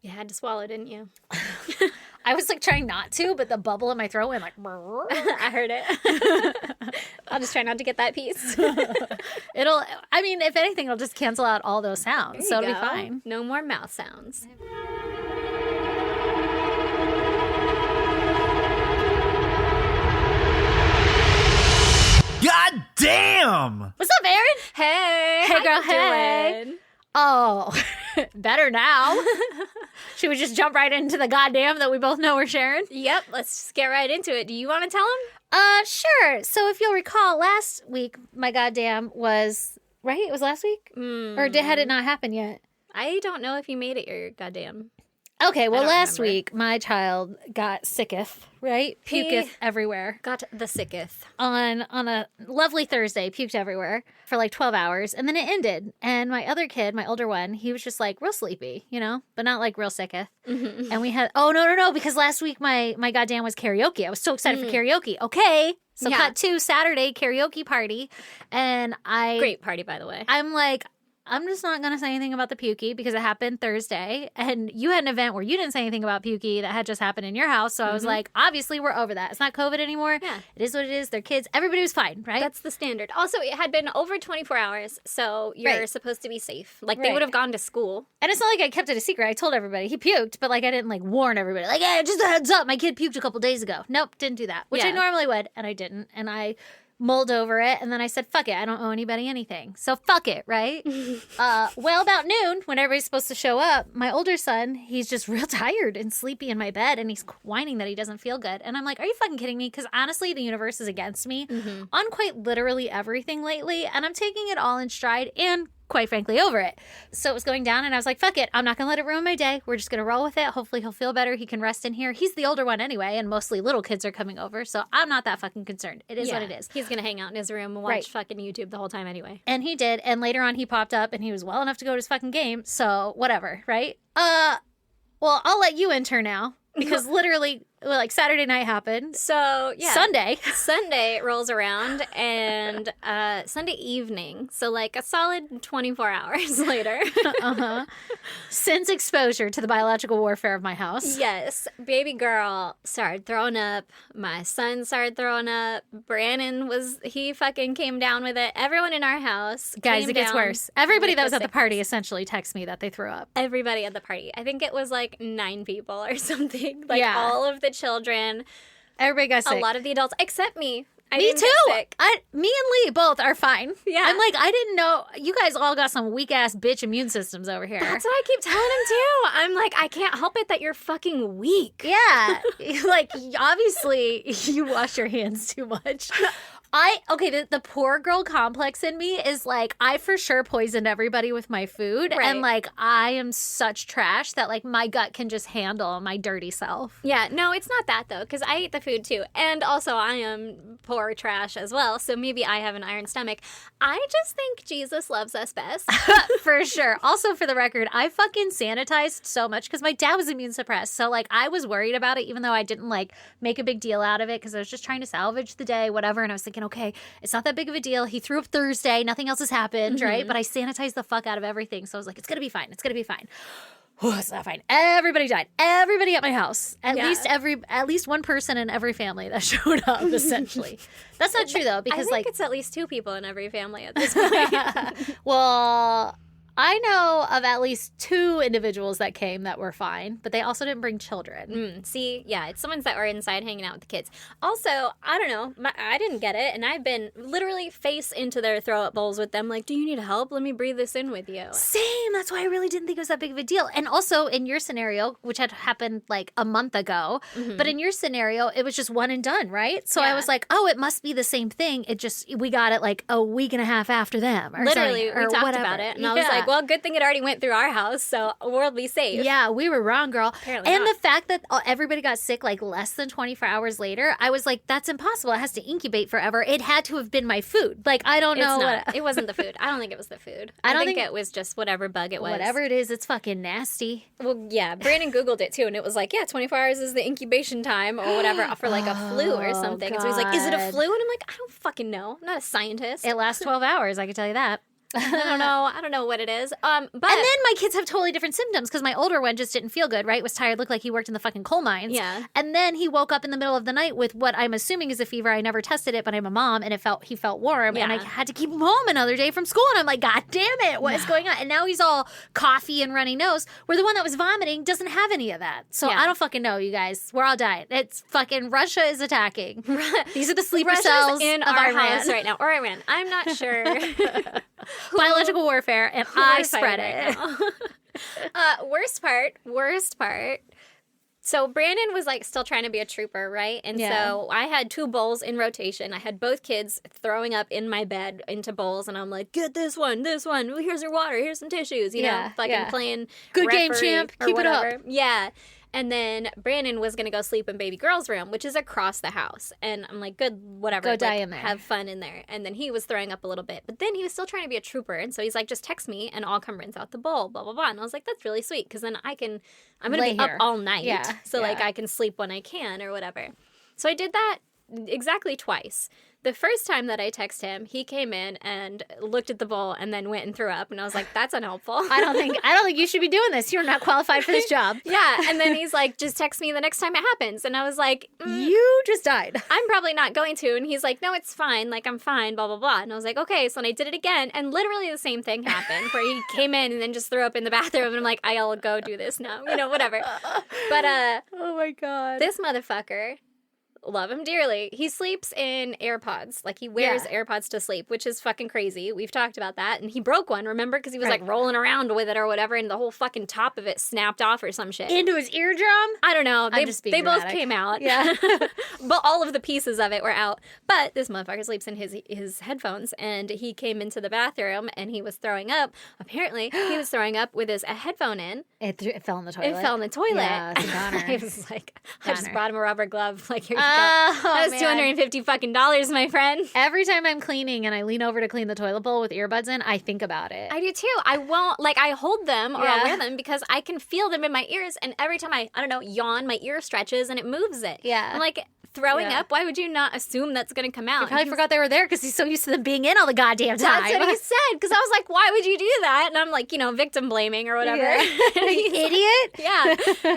You had to swallow, didn't you? I was like trying not to, but the bubble in my throat went like. I heard it. I'll just try not to get that piece. I mean, if anything, it'll just cancel out all those sounds. So it'll be fine. No more mouth sounds. God damn! What's up, Erin? Hey. Hey, how girl, you hey. doing? Oh, better now. Should we just jump right into the goddamn that we both know we're sharing? Yep, let's just get right into it. Do you want to tell him? Sure. So if you'll recall, last week, my goddamn was, right? It was last week? Or had it not happened yet? I don't know if you made it your goddamn. Okay, well, last remember. week, my child got sicketh, right? Puketh everywhere. Got the sicketh. On a lovely Thursday, puked everywhere for like 12 hours, and then it ended. And my other kid, my older one, he was just like real sleepy, but not like real sicketh. Mm-hmm. And we had, no, because last week my goddamn was karaoke. I was so excited for karaoke. Okay. So cut to Saturday karaoke party. And Great party, by the way. I'm like, I'm just not going to say anything about the pukey because it happened Thursday. And you had an event where you didn't say anything about pukey that had just happened in your house. So I was like, obviously, we're over that. It's not COVID anymore. Yeah. It is what it is. They're kids. Everybody was fine, right? That's the standard. Also, it had been over 24 hours, so you're supposed to be safe. Like, they would have gone to school. And it's not like I kept it a secret. I told everybody. He puked, but like I didn't like warn everybody. Like, hey, just a heads up. My kid puked a couple days ago. Nope, didn't do that. Which I normally would, and I didn't. And I mulled over it, and then I said, fuck it, I don't owe anybody anything. So fuck it, right? Well, about noon, when everybody's supposed to show up, my older son, he's just real tired and sleepy in my bed, and he's whining that he doesn't feel good. And I'm like, are you fucking kidding me? Because honestly, the universe is against me on quite literally everything lately, and I'm taking it all in stride and quite frankly over it. So it was going down and I was like, fuck it, I'm not gonna let it ruin my day. We're just gonna roll with it. Hopefully he'll feel better. He can rest in here. He's the older one anyway, and mostly little kids are coming over, so I'm not that fucking concerned. It is what it is. He's gonna hang out in his room and watch fucking YouTube the whole time anyway. And he did, and later on he popped up and he was well enough to go to his fucking game, so whatever, right? Well, I'll let you enter now, because literally, like, Saturday night happened. So, yeah. Sunday rolls around, and Sunday evening, so like a solid 24 hours later. Since exposure to the biological warfare of my house. Yes. Baby girl started throwing up. My son started throwing up. Brandon he fucking came down with it. Everyone in our house Guys, it gets worse. Everybody that was at the party sickness. essentially texted me that they threw up. Everybody at the party. I think it was like 9 people or something. Like all of the children. Everybody got sick. A lot of the adults, except me. Me too. Me and Lee both are fine. Yeah. I'm like, I didn't know. You guys all got some weak ass bitch immune systems over here. That's what I keep telling him too. I'm like, I can't help it that you're fucking weak. Yeah. Like, obviously, you wash your hands too much. The poor girl complex in me is like, I for sure poisoned everybody with my food. Right. And like, I am such trash that like my gut can just handle my dirty self. Yeah, no, it's not that though, because I ate the food too. And also I am poor trash as well, so maybe I have an iron stomach. I just think Jesus loves us best. For sure. Also, for the record, I fucking sanitized so much because my dad was immune suppressed. So like, I was worried about it, even though I didn't like make a big deal out of it because I was just trying to salvage the day, whatever. And I was thinking, okay, it's not that big of a deal. He threw up Thursday. Nothing else has happened, right? But I sanitized the fuck out of everything. So I was like, it's going to be fine. It's going to be fine. Oh, it's not fine. Everybody died. Everybody at my house. At least one person in every family that showed up, essentially. That's not true, though, because I think it's at least 2 people in every family at this point. Well, I know of at least 2 individuals that came that were fine, but they also didn't bring children. See, yeah, it's someone's that were inside hanging out with the kids. Also, I don't know, I didn't get it, and I've been literally face into their throw-up bowls with them, like, do you need help? Let me breathe this in with you. Same, that's why I really didn't think it was that big of a deal. And also, in your scenario, which had happened like a month ago, but in your scenario, it was just one and done, right? So I was like, oh, it must be the same thing. We got it like a week and a half after them. Or literally, something, or we talked whatever. about it, and I was like, well, good thing it already went through our house, so we'll be safe. Yeah, we were wrong, girl. Apparently and not. The fact that everybody got sick like less than 24 hours later, I was like, that's impossible. It has to incubate forever. It had to have been my food. Like, I don't know. It wasn't the food. I don't think it was the food. I don't think it was just whatever bug it was. Whatever it is, it's fucking nasty. Well, yeah, Brandon Googled it too, and it was like, 24 hours is the incubation time or whatever for like a flu or something. And so he's like, is it a flu? And I'm like, I don't fucking know. I'm not a scientist. It lasts 12 hours, I can tell you that. I don't know what it is. But And then my kids have totally different symptoms because my older one just didn't feel good, right? Was tired, looked like he worked in the fucking coal mines. Yeah. And then he woke up in the middle of the night with what I'm assuming is a fever. I never tested it, but I'm a mom, and he felt warm. Yeah. And I had to keep him home another day from school. And I'm like, God damn it, what is going on? And now he's all coffee and runny nose, where the one that was vomiting doesn't have any of that. So I don't fucking know, you guys. We're all dying. It's fucking Russia is attacking. These are the sleeper Russia's cells in of our Iran. house right now. Or Iran. I'm not sure. Biological warfare, and I spread fighting it. right now. Worst part. So Brandon was like still trying to be a trooper, right? And so I had 2 bowls in rotation. I had both kids throwing up in my bed into bowls, and I'm like, get this one. Well, here's your water. Here's some tissues. You know, fucking playing Good game, referee champ. or Keep it whatever. up. Yeah. And then Brandon was going to go sleep in baby girl's room, which is across the house. And I'm like, good, whatever. Go like, die in there. Have fun in there. And then he was throwing up a little bit. But then he was still trying to be a trooper. And so he's like, just text me and I'll come rinse out the bowl, blah, blah, blah. And I was like, that's really sweet because then I'm going to be up all night. Yeah, So like I can sleep when I can or whatever. So I did that exactly twice. The first time that I texted him, he came in and looked at the bowl and then went and threw up. And I was like, that's unhelpful. I don't think you should be doing this. You're not qualified for this job. Yeah. And then he's like, just text me the next time it happens. And I was like, You just died. I'm probably not going to. And he's like, no, it's fine. Like, I'm fine, blah, blah, blah. And I was like, okay. So then I did it again. And literally the same thing happened where he came in and then just threw up in the bathroom. And I'm like, I'll go do this now. You know, whatever. But Oh my God. this motherfucker, love him dearly. He sleeps in AirPods. Like, he wears AirPods to sleep, which is fucking crazy. We've talked about that. And he broke one, remember? Because he was, like, rolling around with it or whatever, and the whole fucking top of it snapped off or some shit. Into his eardrum? I don't know. I'm just being they both dramatic. came out. Yeah. But all of the pieces of it were out. But this motherfucker sleeps in his headphones, and he came into the bathroom, and he was throwing up. Apparently, he was throwing up with his headphone in. It fell in the toilet. It fell in the toilet. Yeah, it's a goner. I was like, I just Goner. brought him a rubber glove. Like, here you go. Oh, That's $250 fucking dollars, my friend. Every time I'm cleaning and I lean over to clean the toilet bowl with earbuds in, I think about it. I do too. I won't, like, I hold them or I'll Yeah. wear them because I can feel them in my ears. And every time I don't know, yawn, my ear stretches and it moves it. Yeah. I'm like, throwing Yeah. up? Why would you not assume that's going to come out? He probably forgot they were there because he's so used to them being in all the goddamn time. That's what he said. Because I was like, why would you do that? And I'm like, victim blaming or whatever. Yeah. And he's like- Idiot. yeah.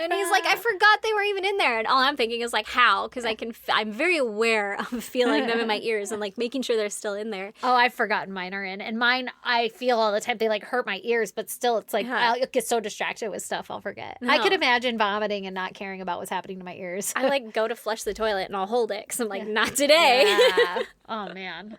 And he's like, I forgot they were even in there. And all I'm thinking is like, how? Because I'm very aware of feeling them in my ears and like making sure they're still in there. Oh, I've forgotten mine are in. And mine, I feel all the time. They like hurt my ears, but still, it's like, Yeah. I'll get so distracted with stuff, I'll forget. No. I could imagine vomiting and not caring about what's happening to my ears. I like go to flush the toilet and I'll hold it because I'm like, not today. Yeah. Oh, man.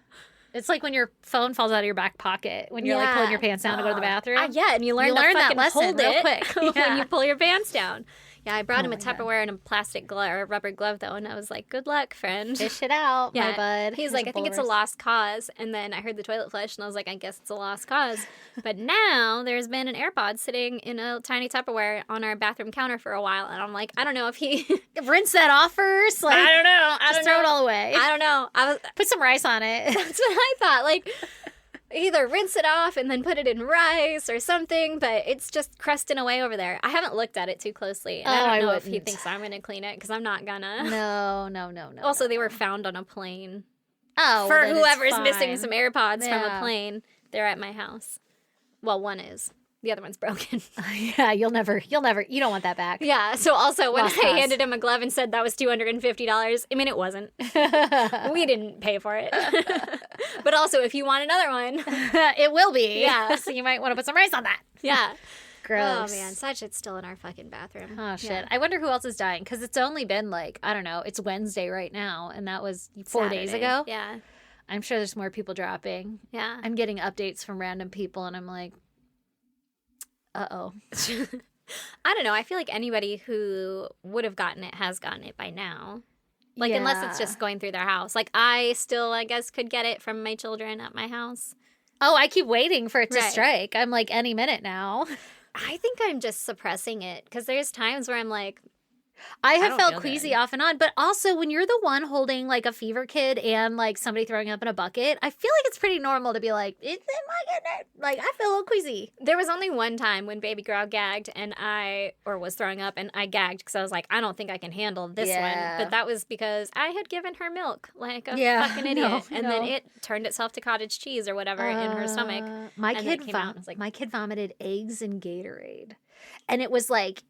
It's like when your phone falls out of your back pocket when you're like pulling your pants down to go to the bathroom. Yeah, and you learn that fucking lesson hold real it quick. when Yeah. you pull your pants down. Yeah, I brought him a my God. Tupperware and a plastic glove or a rubber glove though, and I was like, "Good luck, friend." Fish it out, my bud. He's Here's like, I think it's a boulders. lost cause. And then I heard the toilet flush, and I was like, I guess it's a lost cause. But now there's been an AirPod sitting in a tiny Tupperware on our bathroom counter for a while, and I'm like, I don't know if he. Rinse that off first. Like, I don't know. just throw it all away. I don't know. Put some rice on it. That's what I thought. Like, either rinse it off and then put it in rice or something, but it's just crusting away over there. I haven't looked at it too closely. And I don't know if he wouldn't. thinks I'm going to clean it because I'm not gonna. No. Also, they were found on a plane. Oh, For well, then it's whoever's missing fine. some AirPods from a Yeah. plane, they're at my house. Well, one is. The other one's broken. Yeah, you don't want that back. Yeah, so also when Lost I cause. handed him a glove and said that was $250, I mean, it wasn't. We didn't pay for it. But also, if you want another one, It will be. Yeah. So you might want to put some rice on that. yeah. Gross. Oh, man, such shit's still in our fucking bathroom. Oh, shit. Yeah. I wonder who else is dying because it's only been like, I don't know, it's Wednesday right now. And that was 4 days Saturday. ago. Yeah, I'm sure there's more people dropping. yeah. I'm getting updates from random people and I'm like, uh-oh. I don't know. I feel like anybody who would have gotten it has gotten it by now. Like, unless it's Yeah. just going through their house. Like, I still, I guess, could get it from my children at my house. Oh, I keep waiting for it to Right. strike. I'm like, any minute now. I think I'm just suppressing it because there's times where I'm like, I have don't felt feel queasy good. off and on, but also when you're the one holding like a fever kid and like somebody throwing up in a bucket, I feel like it's pretty normal to be like, it's in my goodness. Like, I feel a little queasy. There was only one time when baby girl gagged or was throwing up and I gagged because I was like, I don't think I can handle this Yeah. one. But that was because I had given her milk like a Yeah, fucking idiot. no, and then no. it turned itself to cottage cheese or whatever in her stomach. My and then kid it came out and was like, my kid vomited eggs and Gatorade. And it was like,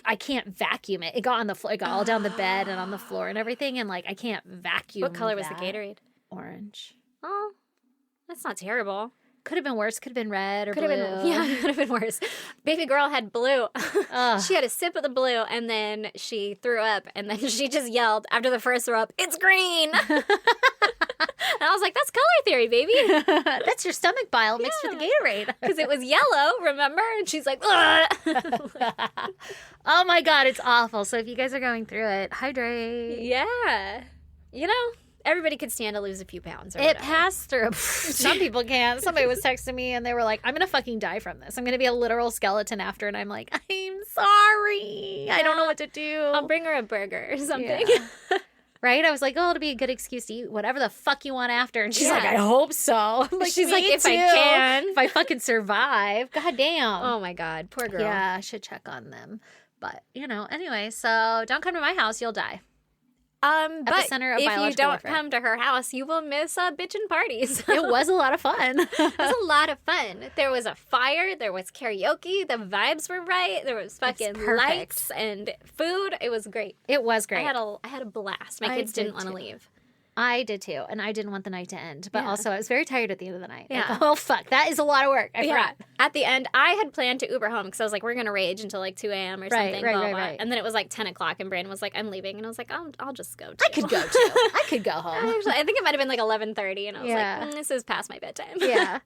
I can't vacuum it. It got on the floor. It got all down the bed and on the floor and everything. And like, I can't vacuum. what color was the that. Gatorade? Orange. Oh, that's not terrible. Could have been worse. Could have been red or Could have blue. been, yeah, could have been worse. Baby girl had blue. Ugh. She had a sip of the blue and then she threw up and then she just yelled after the first throw up, "It's green!" And I was like, "That's color theory, baby," That's your stomach bile mixed with the Gatorade. because it was yellow. Remember? And she's like, "Ugh." Oh my God, it's awful. So if you guys are going through it, hydrate. Yeah, you know, everybody could stand to lose a few pounds. Or It whatever. passed through. Some people can't. Somebody was texting me and they were like, I'm going to fucking die from this. I'm going to be a literal skeleton after. And I'm like, I'm sorry. I don't know what to do. I'll bring her a burger or something. Yeah. Right? I was like, oh, it'll be a good excuse to eat whatever the fuck you want after. And she's Yeah. like, I hope so. I'm like, She's "Me like, if too. I can." If I fucking survive. God damn. Oh my God, poor girl. Yeah, I should check on them. But, anyway, so don't come to my house. You'll die. But Epicenter of if you biological don't warfare. come to her house, you will miss bitchin' parties. It was a lot of fun. It was a lot of fun. There was a fire. There was karaoke. The vibes were right. There was fucking perfect. lights and food. It was great. It was great. I had a blast. My I kids didn't did want to too. leave. I did too, and I didn't want the night to end. But Yeah. also, I was very tired at the end of the night. Yeah. Like, oh, fuck. That is a lot of work. I forgot. At the end, I had planned to Uber home because I was like, we're going to rage until like 2 a.m. or something. Right. And then it was like 10 o'clock and Brandon was like, I'm leaving. And I was like, I'll just go too. I could go too. I could go home. Actually, I think it might have been like 11:30 and I was Yeah. like, this is past my bedtime. Yeah.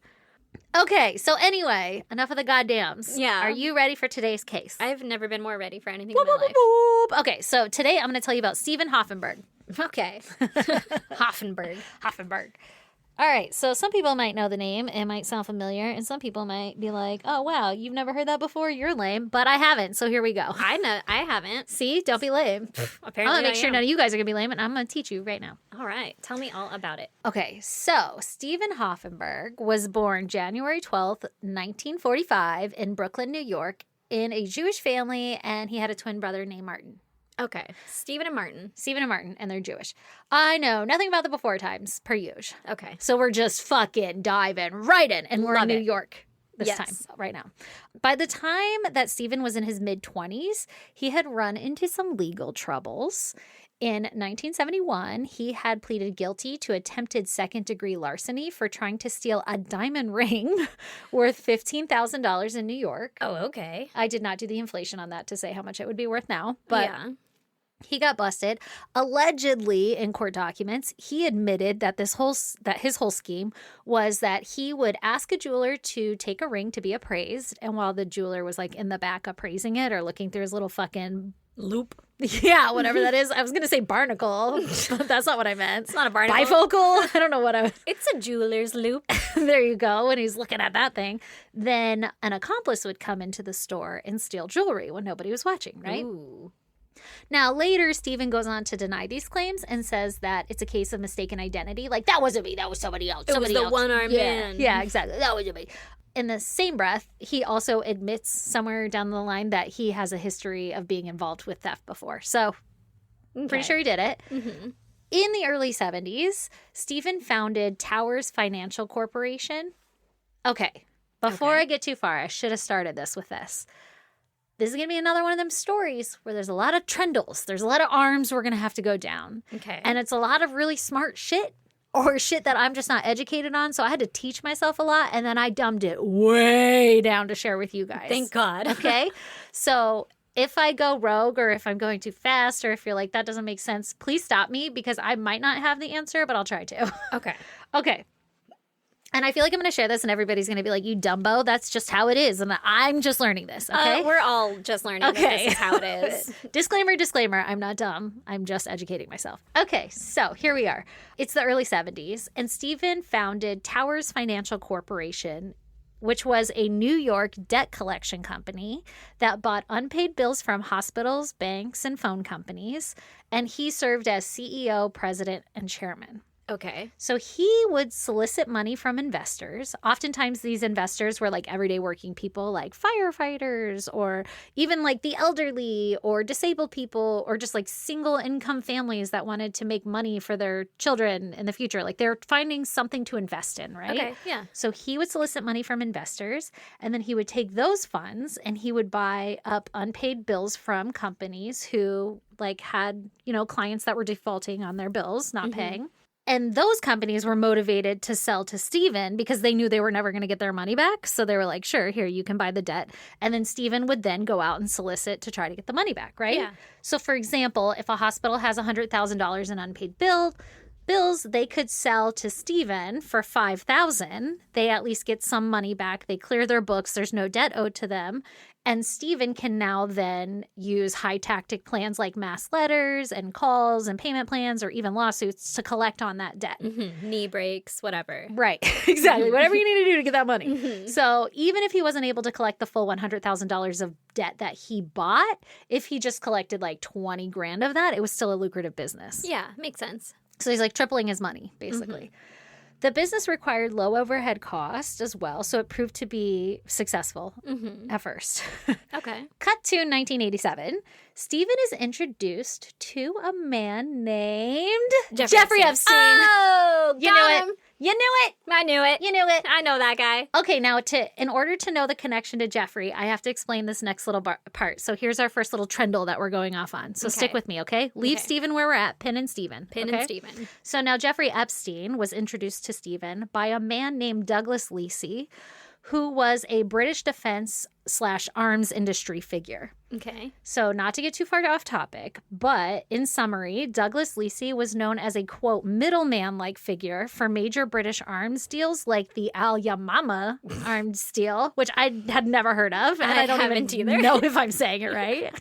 Okay, so anyway, enough of the goddams. Yeah. Are you ready for today's case? I've never been more ready for anything Boop, in my boop, life. boop, boop. Okay, so today I'm going to tell you about Steven Hoffenberg. Okay. Hoffenberg. Hoffenberg. All right, so some people might know the name. It might sound familiar, and some people might be like, oh, wow, you've never heard that before? You're lame. But I haven't, so here we go. I know. I haven't. See? Don't be lame. I'm Apparently, going to make I sure am. none of you guys are going to be lame, and I'm going to teach you right now. All right. Tell me all about it. Okay, so Steven Hoffenberg was born January 12th, 1945 in Brooklyn, New York, in a Jewish family, and he had a twin brother named Martin. Okay. Stephen and Martin. Stephen and Martin, and they're Jewish. I know nothing about the before times, per usual. Okay. So we're just fucking diving right in, and we're Love in New it. York this Yes. time, right now. By the time that Stephen was in his mid-20s, he had run into some legal troubles. In 1971, he had pleaded guilty to attempted second-degree larceny for trying to steal a diamond ring worth $15,000 in New York. Oh, okay. I did not do the inflation on that to say how much it would be worth now, but yeah. he got busted. Allegedly, in court documents, he admitted that his whole scheme was that he would ask a jeweler to take a ring to be appraised, and while the jeweler was like in the back appraising it or looking through his little fucking Loop. yeah, whatever that is. I was gonna say barnacle, but that's not what I meant. It's not a barnacle. Bifocal. I don't know what I was. It's a jeweler's loop. There you go. When he's looking at that thing, then an accomplice would come into the store and steal jewelry when nobody was watching. Right. Ooh. Now, later, Stephen goes on to deny these claims and says that it's a case of mistaken identity. Like, that wasn't me. That was somebody else. It was Somebody the else. one-armed man. Yeah, exactly. That wasn't me. In the same breath, he also admits somewhere down the line that he has a history of being involved with theft before. So, pretty sure he did it. Mm-hmm. In the early 70s, Stephen founded Towers Financial Corporation. Okay, before Okay. I get too far, I should have started this with this. This is going to be another one of them stories where there's a lot of trundles. There's a lot of arms we're going to have to go down. Okay. And it's a lot of really smart shit or shit that I'm just not educated on. So I had to teach myself a lot, and then I dumbed it way down to share with you guys. Thank God. Okay? So if I go rogue or if I'm going too fast or if you're like, that doesn't make sense, please stop me because I might not have the answer, but I'll try to. Okay. Okay. And I feel like I'm going to share this and everybody's going to be like, you dumbo, that's just how it is. And I'm just learning this, okay? We're all just learning that Okay. this is how it is. Disclaimer, I'm not dumb. I'm just educating myself. Okay, so here we are. It's the early 70s, and Stephen founded Towers Financial Corporation which was a New York debt collection company that bought unpaid bills from hospitals, banks, and phone companies. And he served as CEO, president, and chairman. Okay. So he would solicit money from investors. Oftentimes these investors were like everyday working people like firefighters or even like the elderly or disabled people or just like single income families that wanted to make money for their children in the future. Like they're finding something to invest in, right? Okay, yeah. So he would solicit money from investors and then he would take those funds and he would buy up unpaid bills from companies who like had, you know, clients that were defaulting on their bills, not paying. And those companies were motivated to sell to Steven because they knew they were never going to get their money back. So they were like, sure, here, you can buy the debt. And then Steven would then go out and solicit to try to get the money back, right? Yeah. So, for example, if a hospital has $100,000 in unpaid bills, they could sell to Steven for $5,000. They at least get some money back. They clear their books. There's no debt owed to them. And Steven can now then use high tactic plans like mass letters and calls and payment plans or even lawsuits to collect on that debt. Knee breaks, whatever. Right. Exactly. Whatever you need to do to get that money. So even if he wasn't able to collect the full $100,000 of debt that he bought, if he just collected like 20 grand of that, it was still a lucrative business. Yeah, makes sense. So he's like tripling his money, basically. The business required low overhead costs as well, so it proved to be successful at first. Okay. Cut to 1987. Steven is introduced to a man named Jeffrey Epstein. Oh, You knew it. You knew it. I knew it. You knew it. I know that guy. Okay, now in order to know the connection to Jeffrey, I have to explain this next little part. So here's our first little trendle that we're going off on. So stick with me, okay? Leave Steven where we're at. Pin and Steven. Pin and Steven. So now Jeffrey Epstein was introduced to Steven by a man named Douglas Lacey, who was a British defense/arms industry figure. Okay. So not to get too far off topic, but in summary, Douglas Lacey was known as a, quote, middleman-like figure for major British arms deals like the Al Yamama arms deal, which I had never heard of. And I don't haven't even either. know if I'm saying it right.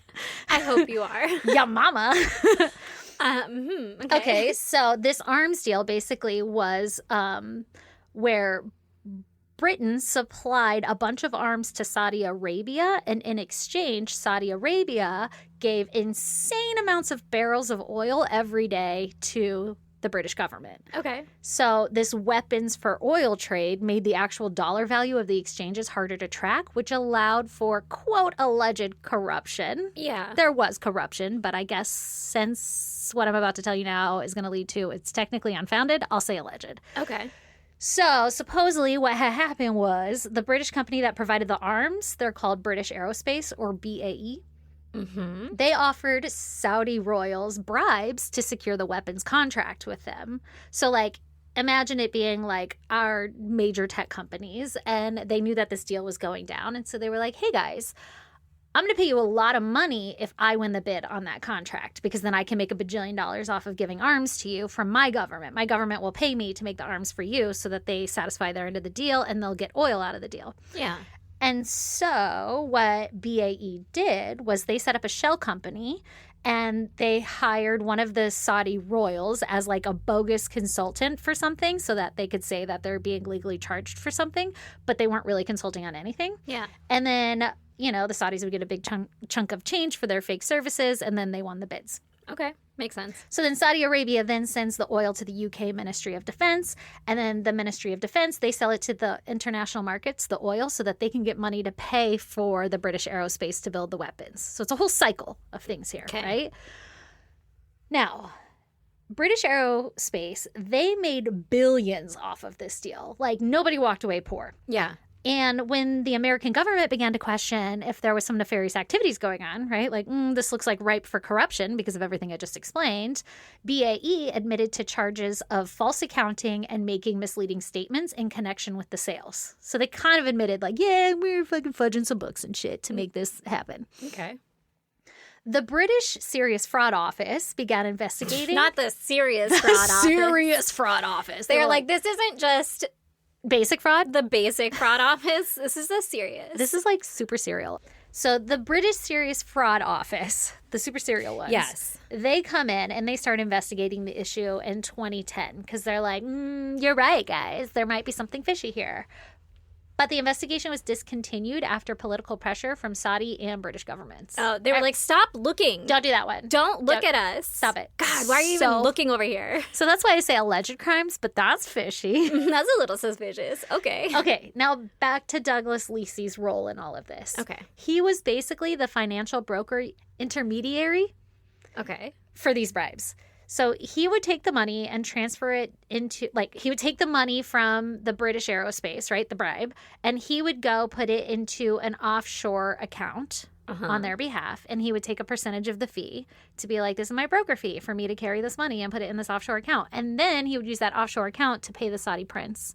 I hope you are. Yamama. Okay. So this arms deal basically was where Britain supplied a bunch of arms to Saudi Arabia, and in exchange, Saudi Arabia gave insane amounts of barrels of oil every day to the British government. Okay. So this weapons for oil trade made the actual dollar value of the exchanges harder to track, which allowed for, quote, alleged corruption. Yeah. There was corruption, but I guess since what I'm about to tell you now is going to lead to it's technically unfounded, I'll say alleged. Okay. So supposedly what had happened was the British company that provided the arms, they're called British Aerospace or BAE. They offered Saudi royals bribes to secure the weapons contract with them. So like imagine it being like our major tech companies, and they knew that this deal was going down. And so they were like, hey guys, I'm going to pay you a lot of money if I win the bid on that contract, because then I can make $1 bajillion off of giving arms to you from my government. My government will pay me to make the arms for you so that they satisfy their end of the deal and they'll get oil out of the deal. Yeah. And so what BAE did was they set up a shell company and they hired one of the Saudi royals as like a bogus consultant for something so that they could say that they're being legally charged for something, but they weren't really consulting on anything. Yeah. And then, you know, the Saudis would get a big chunk of change for their fake services, and then they won the bids. Okay. Makes sense. So then Saudi Arabia then sends the oil to the UK Ministry of Defense, and then the Ministry of Defense, they sell it to the international markets, the oil, so that they can get money to pay for the British Aerospace to build the weapons. So it's a whole cycle of things here, right? Now, British Aerospace, they made billions off of this deal. Like, nobody walked away poor. Yeah. And when the American government began to question if there was some nefarious activities going on, right, like, this looks like ripe for corruption because of everything I just explained, BAE admitted to charges of false accounting and making misleading statements in connection with the sales. So they kind of admitted, like, yeah, we're fucking fudging some books and shit to make this happen. Okay. The British Serious Fraud Office began investigating. Not the serious fraud office. Serious Fraud Office. They're like, this isn't just basic fraud? the basic fraud office. This is the serious. This is like super serial. So the British Serious Fraud Office, the super serial ones, Yes. they come in and they start investigating the issue in 2010 because they're like, you're right, guys. There might be something fishy here. But the investigation was discontinued after political pressure from Saudi and British governments. Oh, they were like, stop looking. Don't do that one. Don't look at us. Stop it. God, why are you even looking over here? So that's why I say alleged crimes, but that's fishy. That's a little suspicious. Okay. Okay, now back to Douglas Lacey's role in all of this. Okay. He was basically the financial broker intermediary for these bribes. So he would take the money and transfer it into, like, he would take the money from the British aerospace, right, the bribe, and he would go put it into an offshore account on their behalf, and he would take a percentage of the fee to be like, this is my broker fee for me to carry this money and put it in this offshore account. And then he would use that offshore account to pay the Saudi prince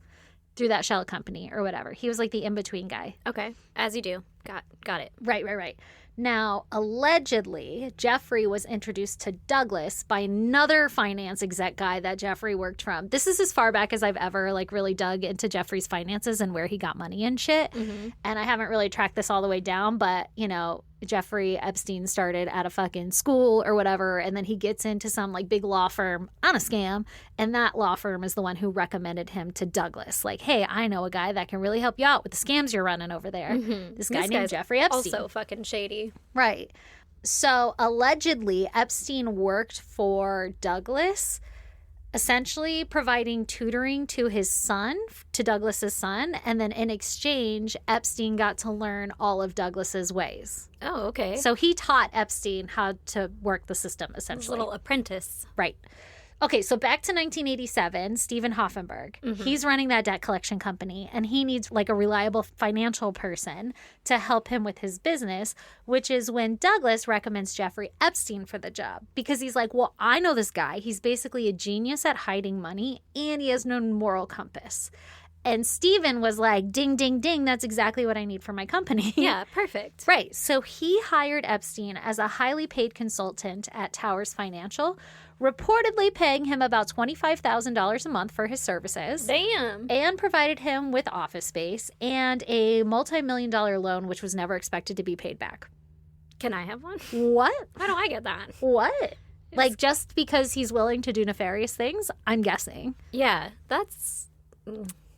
through that shell company or whatever. He was like the in-between guy. Okay, as you do. Got it. Right. Now, allegedly, Jeffrey was introduced to Douglas by another finance exec guy that Jeffrey worked from. This is as far back as I've ever like really dug into Jeffrey's finances and where he got money and shit. Mm-hmm. And I haven't really tracked this all the way down, but, you know, Jeffrey Epstein started at a fucking school or whatever, and then he gets into some like big law firm on a scam, and that law firm is the one who recommended him to Douglas. Like, hey, I know a guy that can really help you out with the scams you're running over there. Mm-hmm. This guy named Jeffrey Epstein. Also fucking shady. Right. So allegedly, Epstein worked for Douglas, essentially providing tutoring to his son, to Douglas's son, and then in exchange, Epstein got to learn all of Douglas's ways. Oh, okay. So he taught Epstein how to work the system, essentially. His little apprentice. Right. Okay, so back to 1987, Steven Hoffenberg. Mm-hmm. He's running that debt collection company, and he needs like a reliable financial person to help him with his business, which is when Douglas recommends Jeffrey Epstein for the job. Because he's like, well, I know this guy. He's basically a genius at hiding money, and he has no moral compass. And Steven was like, ding, ding, ding, that's exactly what I need for my company. Yeah, perfect. Right. So he hired Epstein as a highly paid consultant at Towers Financial, reportedly paying him about $25,000 a month for his services. Damn. And provided him with office space and a multi-million-dollar loan, which was never expected to be paid back. Can I have one? What? How do I get that? What? Like, just because he's willing to do nefarious things? I'm guessing. Yeah, that's...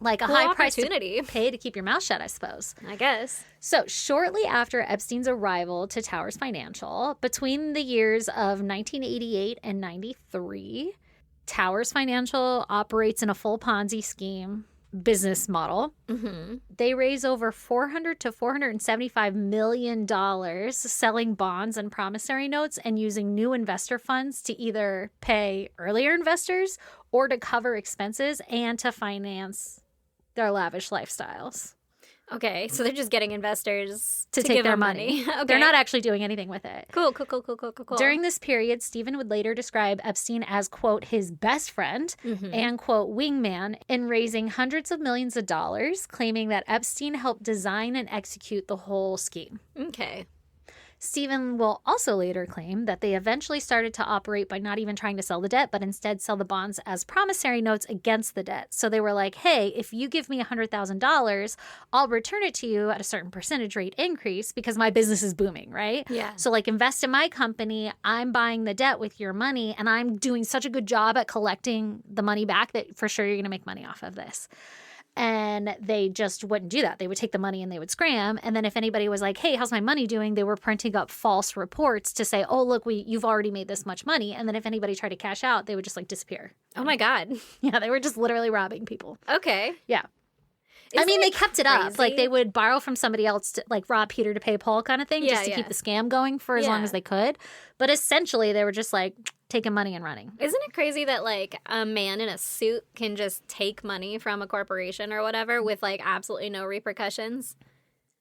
like a cool high price opportunity. To pay to keep your mouth shut, I suppose. I guess. So shortly after Epstein's arrival to Towers Financial, between the years of 1988 and 93, Towers Financial operates in a full Ponzi scheme business model. Mm-hmm. They raise over $400 to $475 million selling bonds and promissory notes and using new investor funds to either pay earlier investors or to cover expenses and to finance their lavish lifestyles. Okay, so they're just getting investors to take give their them money. Okay. They're not actually doing anything with it. Cool. During this period, Steven would later describe Epstein as, quote, his best friend and, quote, wingman in raising hundreds of millions of dollars, claiming that Epstein helped design and execute the whole scheme. Okay. Steven will also later claim that they eventually started to operate by not even trying to sell the debt, but instead sell the bonds as promissory notes against the debt. So they were like, hey, if you give me $100,000, I'll return it to you at a certain percentage rate increase because my business is booming, right? Yeah. So like invest in my company, I'm buying the debt with your money, and I'm doing such a good job at collecting the money back that for sure you're going to make money off of this. And they just wouldn't do that. They would take the money and they would scram. And then if anybody was like, hey, how's my money doing? They were printing up false reports to say, oh, look, you've already made this much money. And then if anybody tried to cash out, they would just like disappear. Oh my God. Yeah, they were just literally robbing people. Okay. Yeah. Isn't they kept it crazy? up. Like they would borrow from somebody else to like rob Peter to pay Paul kind of thing, just to keep the scam going for as long as they could. But essentially they were just like taking money and running. Isn't it crazy that like a man in a suit can just take money from a corporation or whatever with like absolutely no repercussions?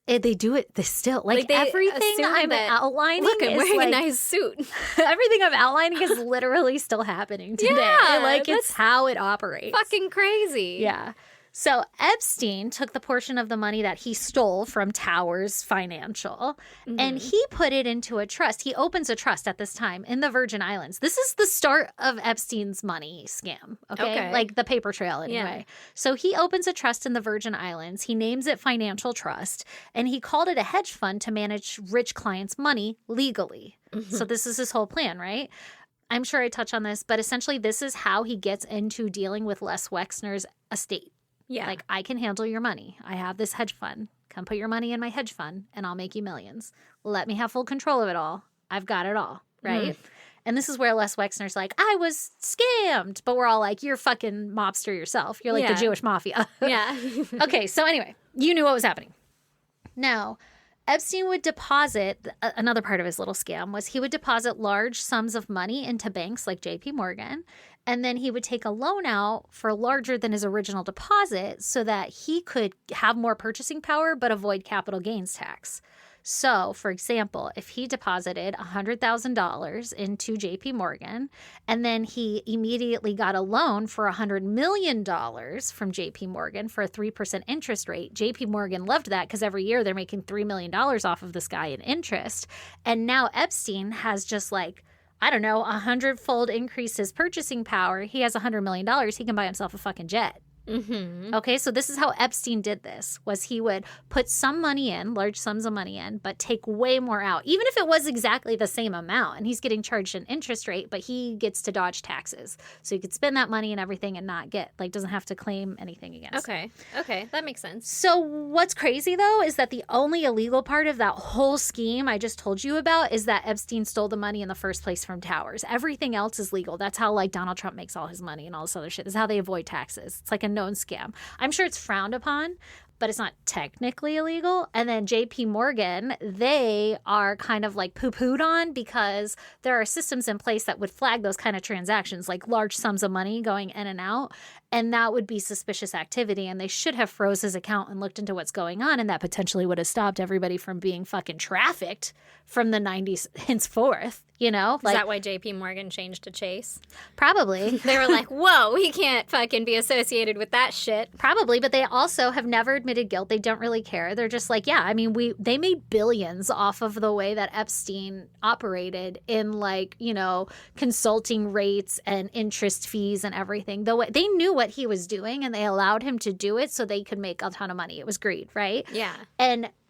They do it still. Like everything I'm outlining look, I'm wearing like, a nice suit. Everything I'm outlining is literally still happening today. Yeah, like it's how it operates. Fucking crazy. Yeah. So Epstein took the portion of the money that he stole from Towers Financial and he put it into a trust. He opens a trust at this time in the Virgin Islands. This is the start of Epstein's money scam, okay? Like the paper trail anyway. Yeah. So he opens a trust in the Virgin Islands. He names it Financial Trust and he called it a hedge fund to manage rich clients' money legally. So this is his whole plan, right? I'm sure I touch on this, but essentially this is how he gets into dealing with Les Wexner's estate. Yeah. Like, I can handle your money. I have this hedge fund. Come put your money in my hedge fund and I'll make you millions. Let me have full control of it all. I've got it all, right? And this is where Les Wexner's like, I was scammed. But we're all like, you're fucking mobster yourself. You're like the Jewish mafia. Yeah. Okay, so anyway, you knew what was happening. Now, Epstein would deposit, another part of his little scam was he would deposit large sums of money into banks like JP Morgan, and then he would take a loan out for larger than his original deposit so that he could have more purchasing power but avoid capital gains tax. So, for example, if he deposited $100,000 into JP Morgan and then he immediately got a loan for $100 million from JP Morgan for a 3% interest rate, JP Morgan loved that because every year they're making $3 million off of this guy in interest. And now Epstein has just like, I don't know, 100-fold increased his purchasing power. He has $100 million. He can buy himself a fucking jet. Okay, so this is how Epstein did this, was he would put some money in, large sums of money in, but take way more out, even if it was exactly the same amount, and he's getting charged an interest rate, but he gets to dodge taxes. So he could spend that money and everything and not get, like, doesn't have to claim anything against it. Okay, that makes sense. So what's crazy, though, is that the only illegal part of that whole scheme I just told you about is that Epstein stole the money in the first place from towers. Everything else is legal. That's how, like, Donald Trump makes all his money and all this other shit. This is how they avoid taxes. It's like a known scam. I'm sure it's frowned upon, but it's not technically illegal. And then JP Morgan, they are kind of like poo-pooed on because there are systems in place that would flag those kind of transactions, like large sums of money going in and out. And that would be suspicious activity. And they should have froze his account and looked into what's going on. And that potentially would have stopped everybody from being fucking trafficked from the 90s henceforth. You know? Is that why JP Morgan changed to Chase? Probably. They were like, whoa, we can't fucking be associated with that shit. Probably, but they also have never admitted guilt. They don't really care. They're just like, yeah, I mean, they made billions off of the way that Epstein operated in, like, you know, consulting rates and interest fees and everything. They knew what he was doing and they allowed him to do it so they could make a ton of money. It was greed, right? Yeah.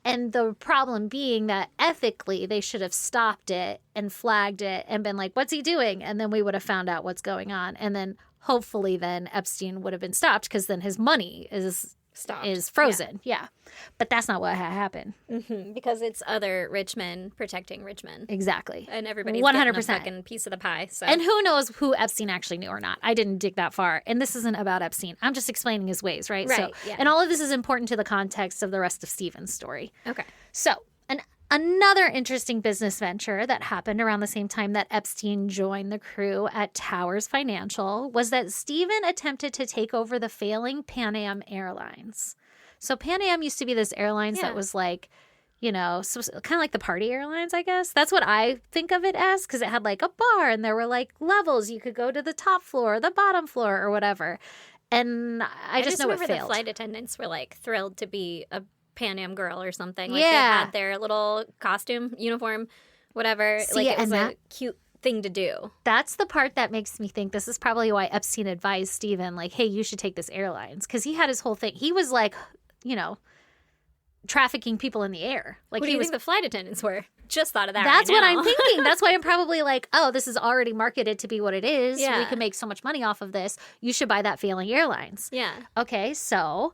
And the problem being that ethically they should have stopped it and flagged it and been like, what's he doing? And then we would have found out what's going on. And then hopefully then Epstein would have been stopped because then his money is frozen. Yeah. But that's not what happened. Because it's other rich men protecting rich men. Exactly. And everybody's 100%. getting a fucking piece of the pie. So. And who knows who Epstein actually knew or not. I didn't dig that far. And this isn't about Epstein. I'm just explaining his ways, right? Right, So, yeah. And all of this is important to the context of the rest of Steven's story. Okay. So another interesting business venture that happened around the same time that Epstein joined the crew at Towers Financial was that Steven attempted to take over the failing Pan Am Airlines. So Pan Am used to be this airlines that was like, you know, so kind of like the party airlines, I guess. That's what I think of it as, because it had like a bar and there were like levels. You could go to the top floor, the bottom floor, or whatever. And I just know it remember failed. The flight attendants were like thrilled to be a Pan Am girl or something. Like Yeah. they had their little costume, uniform, whatever. See, like it was and a cute thing to do. That's the part that makes me think this is probably why Epstein advised Steven, like, hey, you should take this airlines. Because he had his whole thing. He was like, you know, trafficking people in the air. Like, Who do you think the flight attendants were? Just thought of that. That's right what now. I'm thinking. That's why I'm probably like, oh, this is already marketed to be what it is. Yeah. We can make so much money off of this. You should buy that failing airlines. Yeah. Okay, so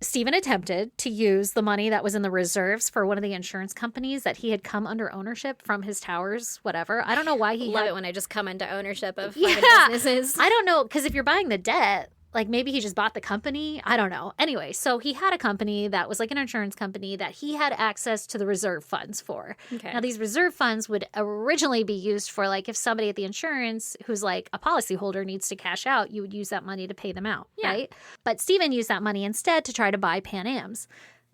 Steven attempted to use the money that was in the reserves for one of the insurance companies that he had come under ownership from his towers, whatever. I don't know why he Love had... it when I just come into ownership of Yeah. fucking businesses. I don't know, because if you're buying the debt, like maybe he just bought the company. I don't know. Anyway, so he had a company that was like an insurance company that he had access to the reserve funds for. Okay. Now, these reserve funds would originally be used for like if somebody at the insurance who's like a policyholder needs to cash out, you would use that money to pay them out, right? But Steven used that money instead to try to buy Pan Am's,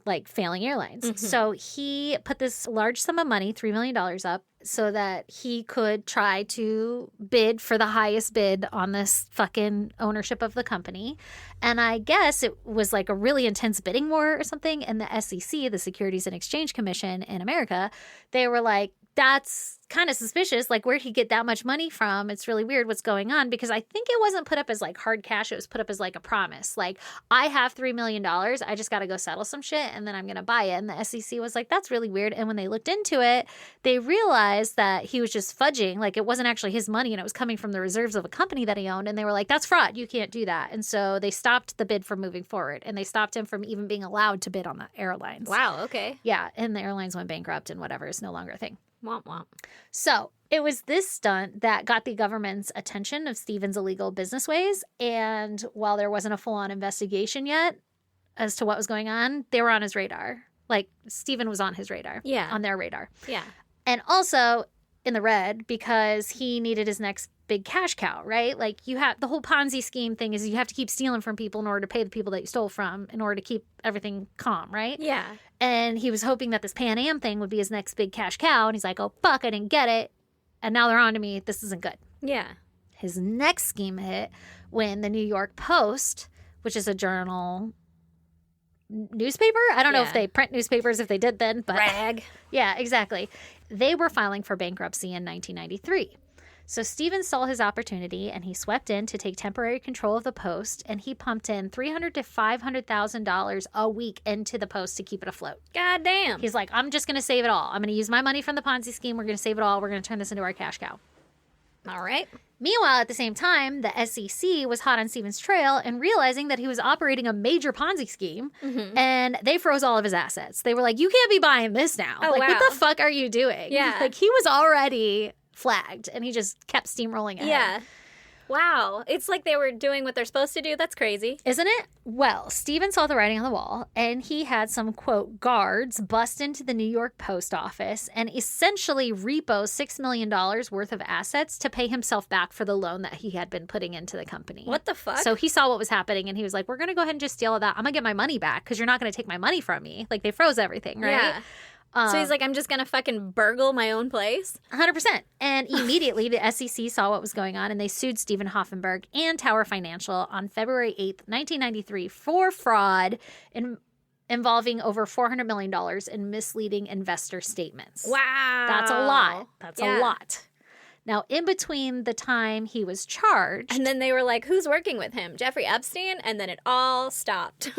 like failing airlines. So he put this large sum of money, $3 million up, so that he could try to bid for the highest bid on this fucking ownership of the company. And I guess it was like a really intense bidding war or something. And the SEC, the Securities and Exchange Commission in America, they were like, that's kind of suspicious. Like, where'd he get that much money from? It's really weird what's going on, because I think it wasn't put up as like hard cash. It was put up as like a promise. Like, I have $3 million. I just got to go settle some shit and then I'm going to buy it. And the SEC was like, that's really weird. And when they looked into it, they realized that he was just fudging. Like, it wasn't actually his money and it was coming from the reserves of a company that he owned. And they were like, that's fraud. You can't do that. And so they stopped the bid from moving forward, and they stopped him from even being allowed to bid on the airlines. Wow. Okay. Yeah. And the airlines went bankrupt and whatever. It's no longer a thing. Womp womp. So it was this stunt that got the government's attention of Steven's illegal business ways. And while there wasn't a full-on investigation yet as to what was going on, they were on his radar. Like, Steven was on his radar. Yeah. On their radar. Yeah. And also in the red because he needed his next big cash cow, right? Like, you have the whole Ponzi scheme thing is you have to keep stealing from people in order to pay the people that you stole from in order to keep everything calm, right? Yeah. And he was hoping that this Pan Am thing would be his next big cash cow. And he's like, oh, fuck, I didn't get it. And now they're on to me. This isn't good. Yeah. His next scheme hit when the New York Post, which is a journal newspaper. I don't know if they print newspapers, if they did then. But Rag. Yeah, exactly. They were filing for bankruptcy in 1993. So Steven saw his opportunity and he swept in to take temporary control of the Post, and he pumped in $300,000 to $500,000 a week into the Post to keep it afloat. God damn. He's like, I'm just going to save it all. I'm going to use my money from the Ponzi scheme. We're going to save it all. We're going to turn this into our cash cow. All right. Meanwhile, at the same time, the SEC was hot on Steven's trail and realizing that he was operating a major Ponzi scheme, and they froze all of his assets. They were like, you can't be buying this now. Oh, like, wow. what the fuck are you doing? Yeah. Like, he was already flagged, and he just kept steamrolling ahead. Yeah. Wow. It's like they were doing what they're supposed to do. That's crazy. Isn't it? Well, Steven saw the writing on the wall, and he had some, quote, guards bust into the New York post office and essentially repo $6 million worth of assets to pay himself back for the loan that he had been putting into the company. What the fuck? So he saw what was happening, and he was like, we're going to go ahead and just steal all that. I'm going to get my money back because you're not going to take my money from me. Like, they froze everything, right? Yeah. So he's like, I'm just going to fucking burgle my own place? 100%. And immediately the SEC saw what was going on, and they sued Steven Hoffenberg and Tower Financial on February 8th, 1993 for fraud involving over $400 million in misleading investor statements. Wow. That's a lot. That's a lot. Now, in between the time he was charged... And then they were like, who's working with him? Jeffrey Epstein? And then it all stopped.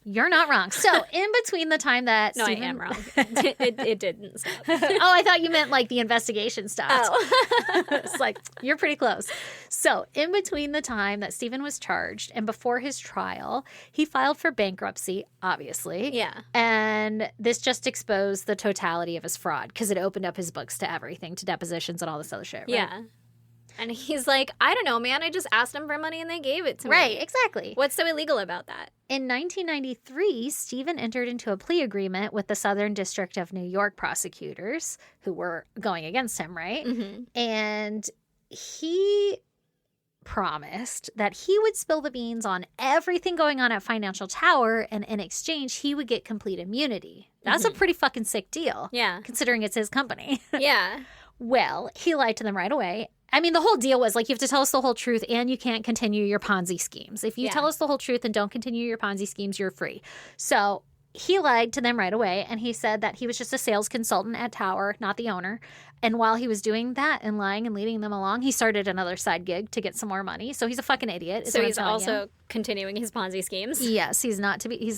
You're not wrong. So, in between the time that No, Steven... I am wrong. It didn't stop. Oh, I thought you meant like the investigation stopped. Oh. It's like, you're pretty close. So, in between the time that Steven was charged and before his trial, he filed for bankruptcy, obviously. Yeah. And this just exposed the totality of his fraud because it opened up his books to everything, to depositions and all this other shit. Right? Yeah. And he's like, I don't know, man. I just asked them for money and they gave it to me. Right, exactly. What's so illegal about that? In 1993, Steven entered into a plea agreement with the Southern District of New York prosecutors who were going against him, right? Mm-hmm. And he promised that he would spill the beans on everything going on at Financial Tower, and in exchange, he would get complete immunity. That's a pretty fucking sick deal. Yeah. Considering it's his company. Yeah. Well, he lied to them right away. I mean, the whole deal was like, you have to tell us the whole truth and you can't continue your Ponzi schemes. If you tell us the whole truth and don't continue your Ponzi schemes, you're free. So he lied to them right away. And he said that he was just a sales consultant at Tower, not the owner. And while he was doing that and lying and leading them along, he started another side gig to get some more money. So he's a fucking idiot. So he's also continuing his Ponzi schemes? Yes, he's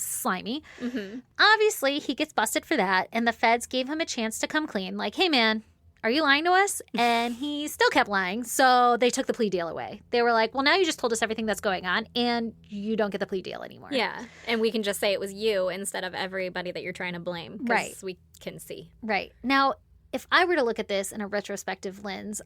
slimy. Mm-hmm. Obviously, he gets busted for that. And the feds gave him a chance to come clean. Like, hey, man, are you lying to us? And he still kept lying. So they took the plea deal away. They were like, well, now you just told us everything that's going on and you don't get the plea deal anymore. Yeah. And we can just say it was you instead of everybody that you're trying to blame. Right. We can see. Right. Now, if I were to look at this in a retrospective lens,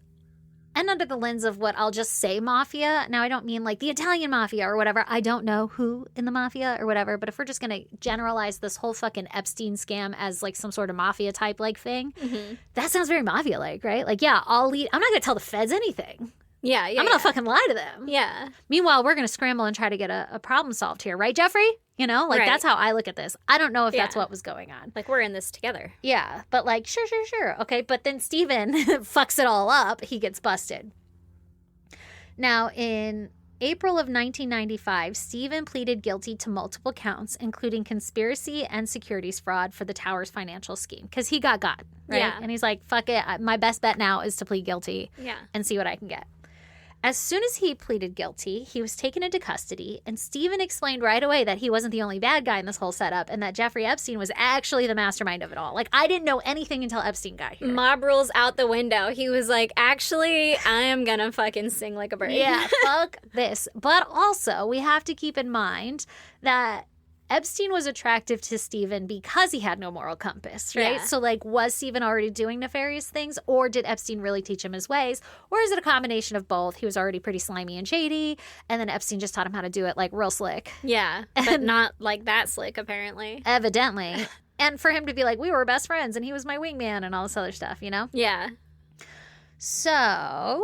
and under the lens of what I'll just say mafia, now I don't mean like the Italian mafia or whatever. I don't know who in the mafia or whatever, but if we're just going to generalize this whole fucking Epstein scam as like some sort of mafia type like thing, that sounds very mafia like, right? Like, yeah, I'll lead. I'm not going to tell the feds anything. Yeah. I'm going to fucking lie to them. Yeah. Meanwhile, we're going to scramble and try to get a problem solved here, right, Jeffrey? You know, like that's how I look at this. I don't know if that's what was going on. Like, we're in this together. Yeah, but like, sure. Okay, but then Steven fucks it all up. He gets busted. Now, in April of 1995, Steven pleaded guilty to multiple counts, including conspiracy and securities fraud for the Towers financial scheme, because he got, right? Yeah. And he's like, fuck it, my best bet now is to plead guilty Yeah. and see what I can get. As soon as he pleaded guilty, he was taken into custody, and Steven explained right away that he wasn't the only bad guy in this whole setup and that Jeffrey Epstein was actually the mastermind of it all. Like, I didn't know anything until Epstein got here. Mob rules out the window. He was like, actually, I am gonna fucking sing like a bird. Yeah, fuck this. But also, we have to keep in mind that Epstein was attractive to Steven because he had no moral compass, right? Yeah. So, like, was Steven already doing nefarious things, or did Epstein really teach him his ways? Or is it a combination of both? He was already pretty slimy and shady, and then Epstein just taught him how to do it, like, real slick. Yeah, but not like that slick, apparently. Evidently. And for him to be like, we were best friends, and he was my wingman, and all this other stuff, you know? Yeah. So,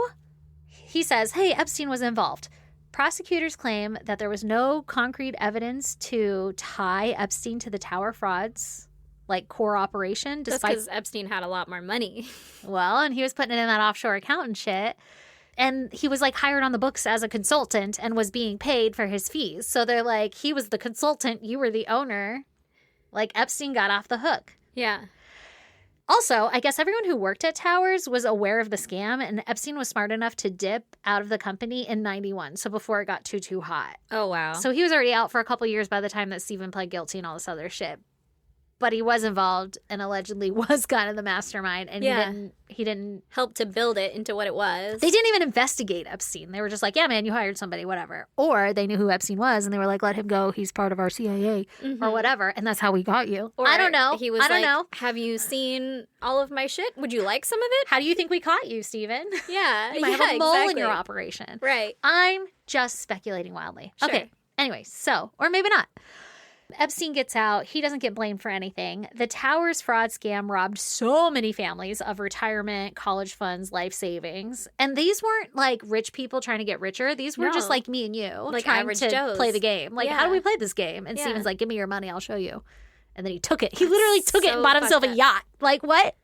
he says, hey, Epstein was involved. Prosecutors claim that there was no concrete evidence to tie Epstein to the Tower frauds, like core operation, Just despite... because Epstein had a lot more money. Well, and he was putting it in that offshore account and shit. And he was, like, hired on the books as a consultant and was being paid for his fees. So they're like, he was the consultant, you were the owner. Like, Epstein got off the hook. Yeah. Also, I guess everyone who worked at Towers was aware of the scam, and Epstein was smart enough to dip out of the company in 91, so before it got too hot. Oh, wow. So he was already out for a couple years by the time that Steven pled guilty and all this other shit. But he was involved and allegedly was kind of the mastermind, and Yeah. he didn't... Helped to build it into what it was. They didn't even investigate Epstein. They were just like, yeah, man, you hired somebody, whatever. Or they knew who Epstein was, and they were like, let him go. He's part of our CIA or whatever, and that's how we got you. Or I don't know. He was I don't like, know. have you seen all of my shit? Would you like some of it? How do you think we caught you, Steven? Yeah. You might have a mole in your operation. Right. I'm just speculating wildly. Sure. Okay. Anyway, so, or maybe not. Epstein gets out. He doesn't get blamed for anything. The Towers fraud scam robbed so many families of retirement, college funds, life savings. And these weren't like rich people trying to get richer. These were No. just like me and you Like trying average to Joes. play the game. Like, how Yeah. do we play this game? And Yeah. Steven's like, give me your money. I'll show you. And then he took it. He literally took it and so bought himself a fucked up. yacht. Like, what?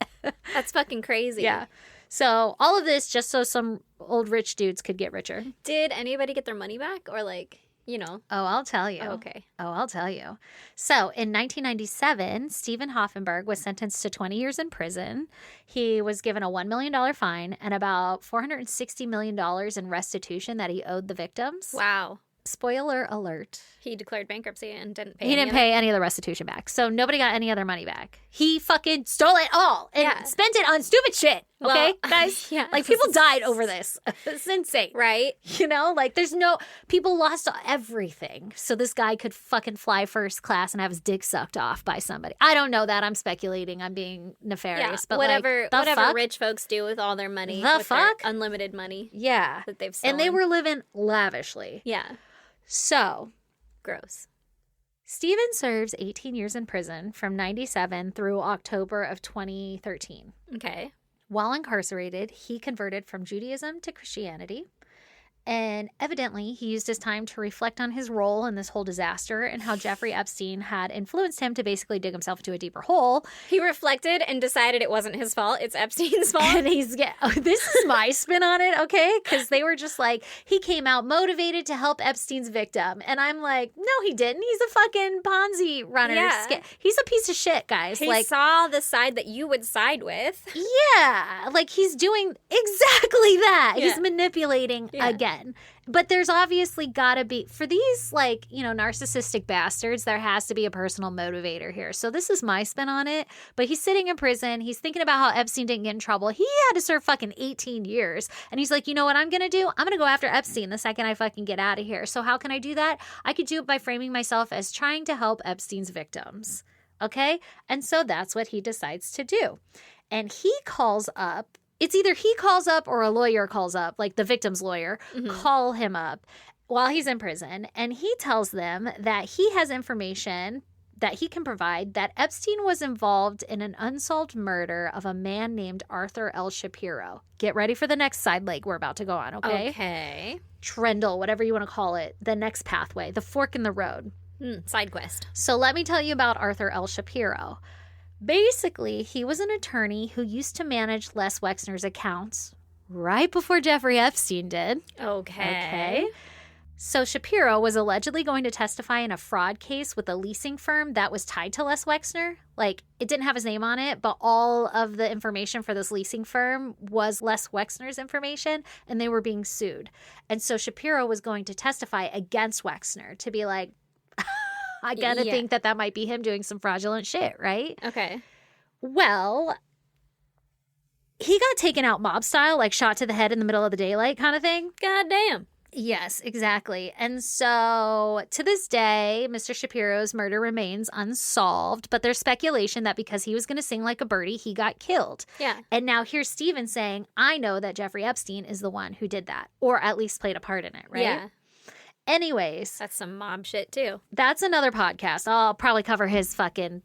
That's fucking crazy. Yeah. So all of this just so some old rich dudes could get richer. Did anybody get their money back? Or like, you know? Oh, I'll tell you. Oh, okay. Oh, I'll tell you. So in 1997, Steven Hoffenberg was sentenced to 20 years in prison. He was given a $1 million fine and about $460 million in restitution that he owed the victims. Wow. Spoiler alert. He declared bankruptcy and didn't pay He any didn't of it? pay any of the restitution back. So nobody got any other money back. He fucking stole it all and Yeah. spent it on stupid shit. Okay, Well, guys? yeah. Like, people died over this. It's insane. Right? You know, like, there's no, people lost everything. So this guy could fucking fly first class and have his dick sucked off by somebody. I don't know that. I'm speculating. I'm being nefarious. But whatever like, the whatever fuck? rich folks do with all their money. The with their fuck? unlimited money Yeah. that they've stolen. And they were living lavishly. Yeah. So Gross. Steven serves 18 years in prison from 97 through October of 2013. Okay. While incarcerated, he converted from Judaism to Christianity. And evidently, he used his time to reflect on his role in this whole disaster and how Jeffrey Epstein had influenced him to basically dig himself into a deeper hole. He reflected and decided it wasn't his fault. It's Epstein's fault. And this is my spin on it, okay? Because they were just like, he came out motivated to help Epstein's victim. And I'm like, no, he didn't. He's a fucking Ponzi runner. Yeah. He's a piece of shit, guys. He Like, saw the side that you would side with. yeah, like he's doing exactly that. Yeah. He's manipulating Yeah. again. But there's obviously got to be, for these, like, you know, narcissistic bastards, there has to be a personal motivator here. So this is my spin on it. But he's sitting in prison. He's thinking about how Epstein didn't get in trouble. He had to serve fucking 18 years. And he's like, you know what I'm going to do? I'm going to go after Epstein the second I fucking get out of here. So how can I do that? I could do it by framing myself as trying to help Epstein's victims. Okay? And so that's what he decides to do. And he calls up, it's either he calls up or a lawyer calls up, like the victim's lawyer, call him up while he's in prison. And he tells them that he has information that he can provide that Epstein was involved in an unsolved murder of a man named Arthur L. Shapiro. Get ready for the next side leg we're about to go on, okay? Okay. Trendle, whatever you want to call it, the next pathway, the fork in the road. Side quest. So let me tell you about Arthur L. Shapiro. Basically, he was an attorney who used to manage Les Wexner's accounts right before Jeffrey Epstein did. Okay. So Shapiro was allegedly going to testify in a fraud case with a leasing firm that was tied to Les Wexner. Like, it didn't have his name on it, but all of the information for this leasing firm was Les Wexner's information, and they were being sued. And so Shapiro was going to testify against Wexner to be like, I gotta think that might be him doing some fraudulent shit, right? Okay. Well, he got taken out mob style, like shot to the head in the middle of the daylight kind of thing. God damn. Yes, exactly. And so to this day, Mr. Shapiro's murder remains unsolved, but there's speculation that because he was going to sing like a birdie, he got killed. Yeah. And now here's Steven saying, I know that Jeffrey Epstein is the one who did that, or at least played a part in it, right? Yeah. Anyways. That's some mob shit, too. That's another podcast. I'll probably cover his fucking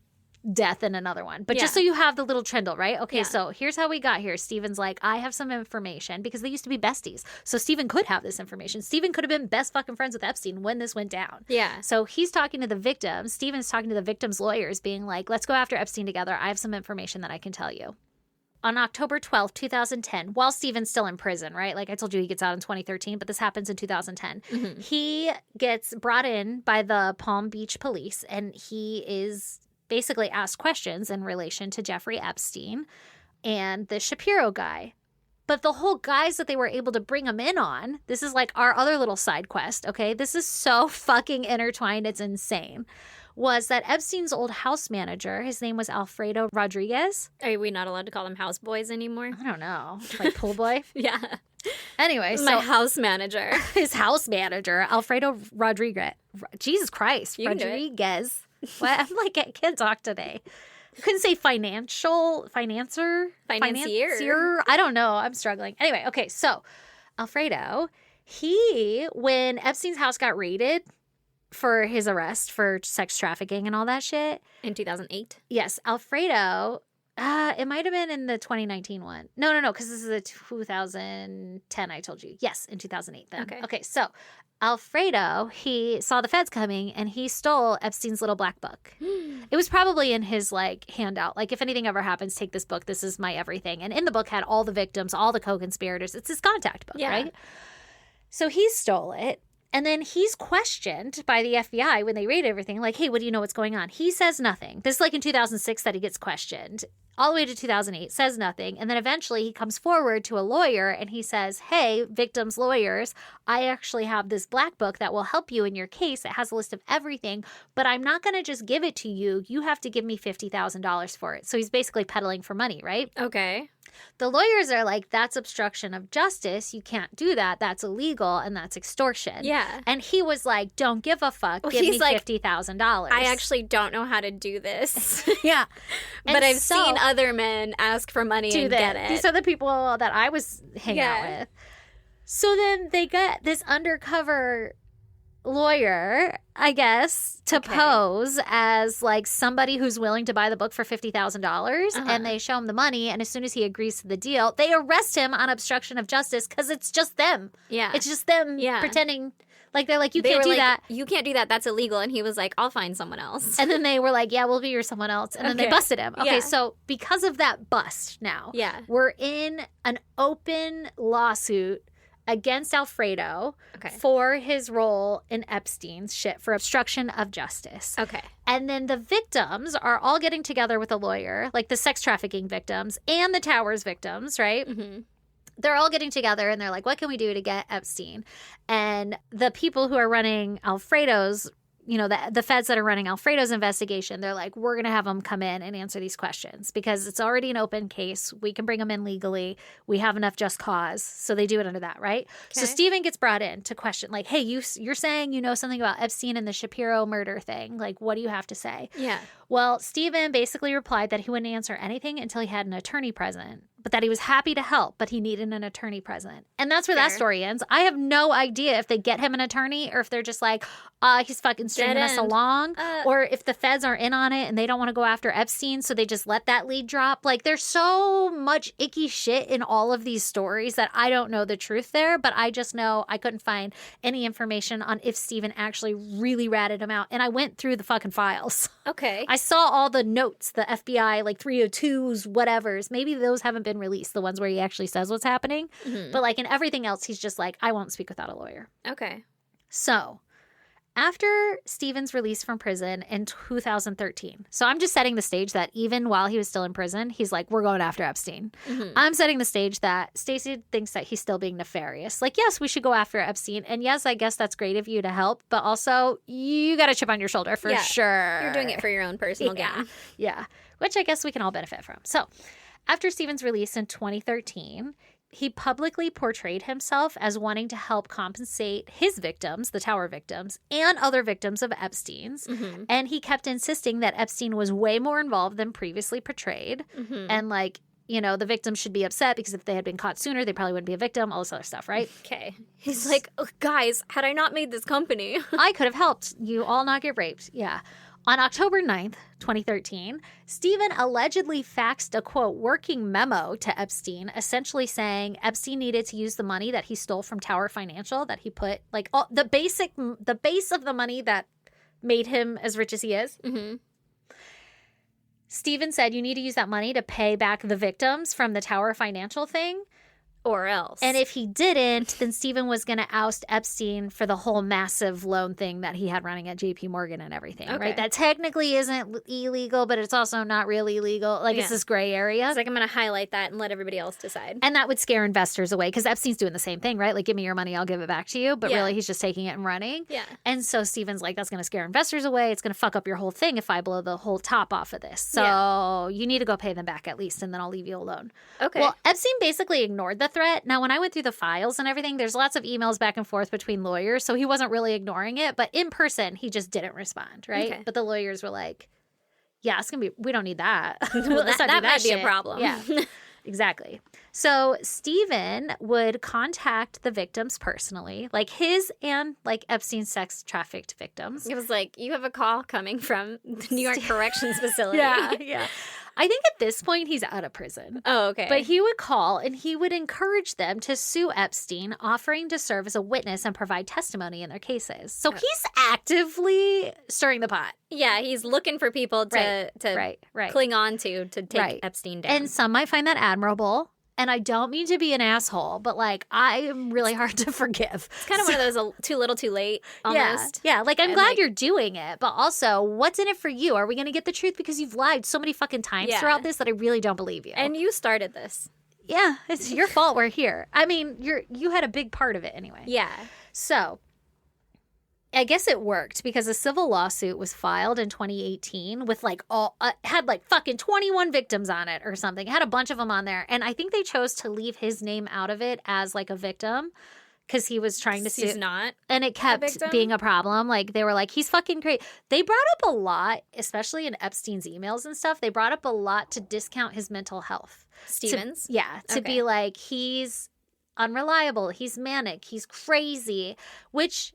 death in another one. But just so you have the little trindle, right? Okay, so here's how we got here. Steven's like, I have some information because they used to be besties. So Steven could have this information. Steven could have been best fucking friends with Epstein when this went down. Yeah. So he's talking to the victims. Steven's talking to the victims' lawyers being like, let's go after Epstein together. I have some information that I can tell you. On October 12th, 2010, while Steven's still in prison, right? Like I told you, he gets out in 2013, but this happens in 2010. Mm-hmm. He gets brought in by the Palm Beach police, and he is basically asked questions in relation to Jeffrey Epstein and the Shapiro guy. But the whole guys that they were able to bring him in on, this is like our other little side quest, okay? This is so fucking intertwined, it's insane. Was that Epstein's old house manager, his name was Alfredo Rodriguez. Are we not allowed to call them houseboys anymore? I don't know. Like pool boy? Yeah. Anyway, my house manager. His house manager, Alfredo Rodriguez. Jesus Christ. Rodriguez. What? I'm like, I can't talk today. I couldn't say financier. I don't know. I'm struggling. Anyway, okay. So Alfredo, when Epstein's house got raided for his arrest for sex trafficking and all that shit. In 2008? Yes. Alfredo, it might have been in the 2019 one. No, because this is the 2010 I told you. Yes, in 2008 then. Okay, so Alfredo, he saw the feds coming and he stole Epstein's little black book. It was probably in his like handout. Like, if anything ever happens, take this book. This is my everything. And in the book had all the victims, all the co-conspirators. It's his contact book, right? So he stole it. And then he's questioned by the FBI when they raid everything. Like, hey, what do you know what's going on? He says nothing. This is like in 2006 that he gets questioned. All the way to 2008, says nothing. And then eventually he comes forward to a lawyer and he says, hey, victims' lawyers, I actually have this black book that will help you in your case. It has a list of everything, but I'm not going to just give it to you. You have to give me $50,000 for it. So he's basically peddling for money, right? Okay. The lawyers are like, that's obstruction of justice. You can't do that. That's illegal and that's extortion. Yeah. And he was like, don't give a fuck. Give me $50,000. I actually don't know how to do this. Yeah. But I've seen other men ask for money and get it. These are the people that I was hanging out with. So then they get this undercover lawyer, I guess, to pose as like somebody who's willing to buy the book for $50,000, and they show him the money, and as soon as he agrees to the deal, they arrest him on obstruction of justice because it's just them. Yeah. It's just them pretending like they're like, you can't do that. You can't do that. That's illegal. And he was like, I'll find someone else. And then they were like, yeah, we'll be your someone else. And then they busted him. Okay, so because of that bust now, we're in an open lawsuit against Alfredo for his role in Epstein's shit for obstruction of justice. Okay. And then the victims are all getting together with a lawyer, like the sex trafficking victims and the Towers victims, right? Mm-hmm. They're all getting together and they're like, what can we do to get Epstein? And the people who are running Alfredo's, you know, the feds that are running Alfredo's investigation, they're like, we're going to have them come in and answer these questions because it's already an open case. We can bring them in legally. We have enough just cause. So they do it under that, right? Okay. So Steven gets brought in to question, like, hey, you're saying you know something about Epstein and the Shapiro murder thing. Like, what do you have to say? Yeah. Well, Steven basically replied that he wouldn't answer anything until he had an attorney present, but that he was happy to help, but he needed an attorney present. And that's where that story ends. I have no idea if they get him an attorney or if they're just like, he's fucking stringing us along, or if the feds are in on it and they don't want to go after Epstein, so they just let that lead drop. Like, there's so much icky shit in all of these stories that I don't know the truth there, but I just know I couldn't find any information on if Steven actually really ratted him out. And I went through the fucking files. Okay. I saw all the notes, the FBI, like 302s, whatevers. Maybe those haven't been released, the ones where he actually says what's happening. Mm-hmm. But like in everything else, he's just like, I won't speak without a lawyer. Okay. So after Steven's release from prison in 2013, so I'm just setting the stage that even while he was still in prison, he's like, we're going after Epstein. Mm-hmm. I'm setting the stage that Stacey thinks that he's still being nefarious. Like, yes, we should go after Epstein. And yes, I guess that's great of you to help. But also, you got a chip on your shoulder for sure. You're doing it for your own personal gain. Yeah, which I guess we can all benefit from. So after Steven's release in 2013, he publicly portrayed himself as wanting to help compensate his victims, the tower victims, and other victims of Epstein's. Mm-hmm. And he kept insisting that Epstein was way more involved than previously portrayed. Mm-hmm. And like, you know, the victims should be upset because if they had been caught sooner, they probably wouldn't be a victim, all this other stuff, right? Okay. He's like, oh, guys, had I not made this company, I could have helped you all not get raped. Yeah. On October 9th, 2013, Steven allegedly faxed a, quote, working memo to Epstein, essentially saying Epstein needed to use the money that he stole from Tower Financial, that he put, like, the base of the money that made him as rich as he is. Mm-hmm. Steven said, you need to use that money to pay back the victims from the Tower Financial thing. Or else. And if he didn't, then Steven was going to oust Epstein for the whole massive loan thing that he had running at JP Morgan and everything, right? That technically isn't illegal, but it's also not really illegal. Like, it's this gray area. It's like, I'm going to highlight that and let everybody else decide. And that would scare investors away because Epstein's doing the same thing, right? Like, give me your money, I'll give it back to you. But really, he's just taking it and running. Yeah. And so Steven's like, that's going to scare investors away. It's going to fuck up your whole thing if I blow the whole top off of this. So you need to go pay them back at least, and then I'll leave you alone. Okay. Well, Epstein basically ignored the threat. Now, when I went through the files and everything, there's lots of emails back and forth between lawyers, so he wasn't really ignoring it, but in person he just didn't respond, right? Okay. But the lawyers were like, yeah, it's gonna be, we don't need that. Well, that might be a problem. Yeah. Exactly. So Steven would contact the victims personally, like his and like Epstein's sex trafficked victims. It was like, you have a call coming from the New York Corrections Facility. Yeah. I think at this point he's out of prison. Oh, okay. But he would call and he would encourage them to sue Epstein, offering to serve as a witness and provide testimony in their cases. So he's actively stirring the pot. Yeah, he's looking for people to cling on to take Epstein down. And some might find that admirable. And I don't mean to be an asshole, but like I am really hard to forgive. It's kind of one of those too little too late almost. Yeah. Like I'm glad you're doing it, but also what's in it for you? Are we going to get the truth? Because you've lied so many fucking times throughout this that I really don't believe you. And you started this. Yeah, it's your fault we're here. I mean, you had a big part of it anyway. Yeah. So I guess it worked because a civil lawsuit was filed in 2018 with like had like fucking 21 victims on it or something. It had a bunch of them on there. And I think they chose to leave his name out of it as like a victim because he was trying to sue. He's not. And it kept being a problem. Like they were like, he's fucking crazy. They brought up a lot, especially in Epstein's emails and stuff. They brought up a lot to discount his mental health. Stevens? To be like, he's unreliable. He's manic. He's crazy, which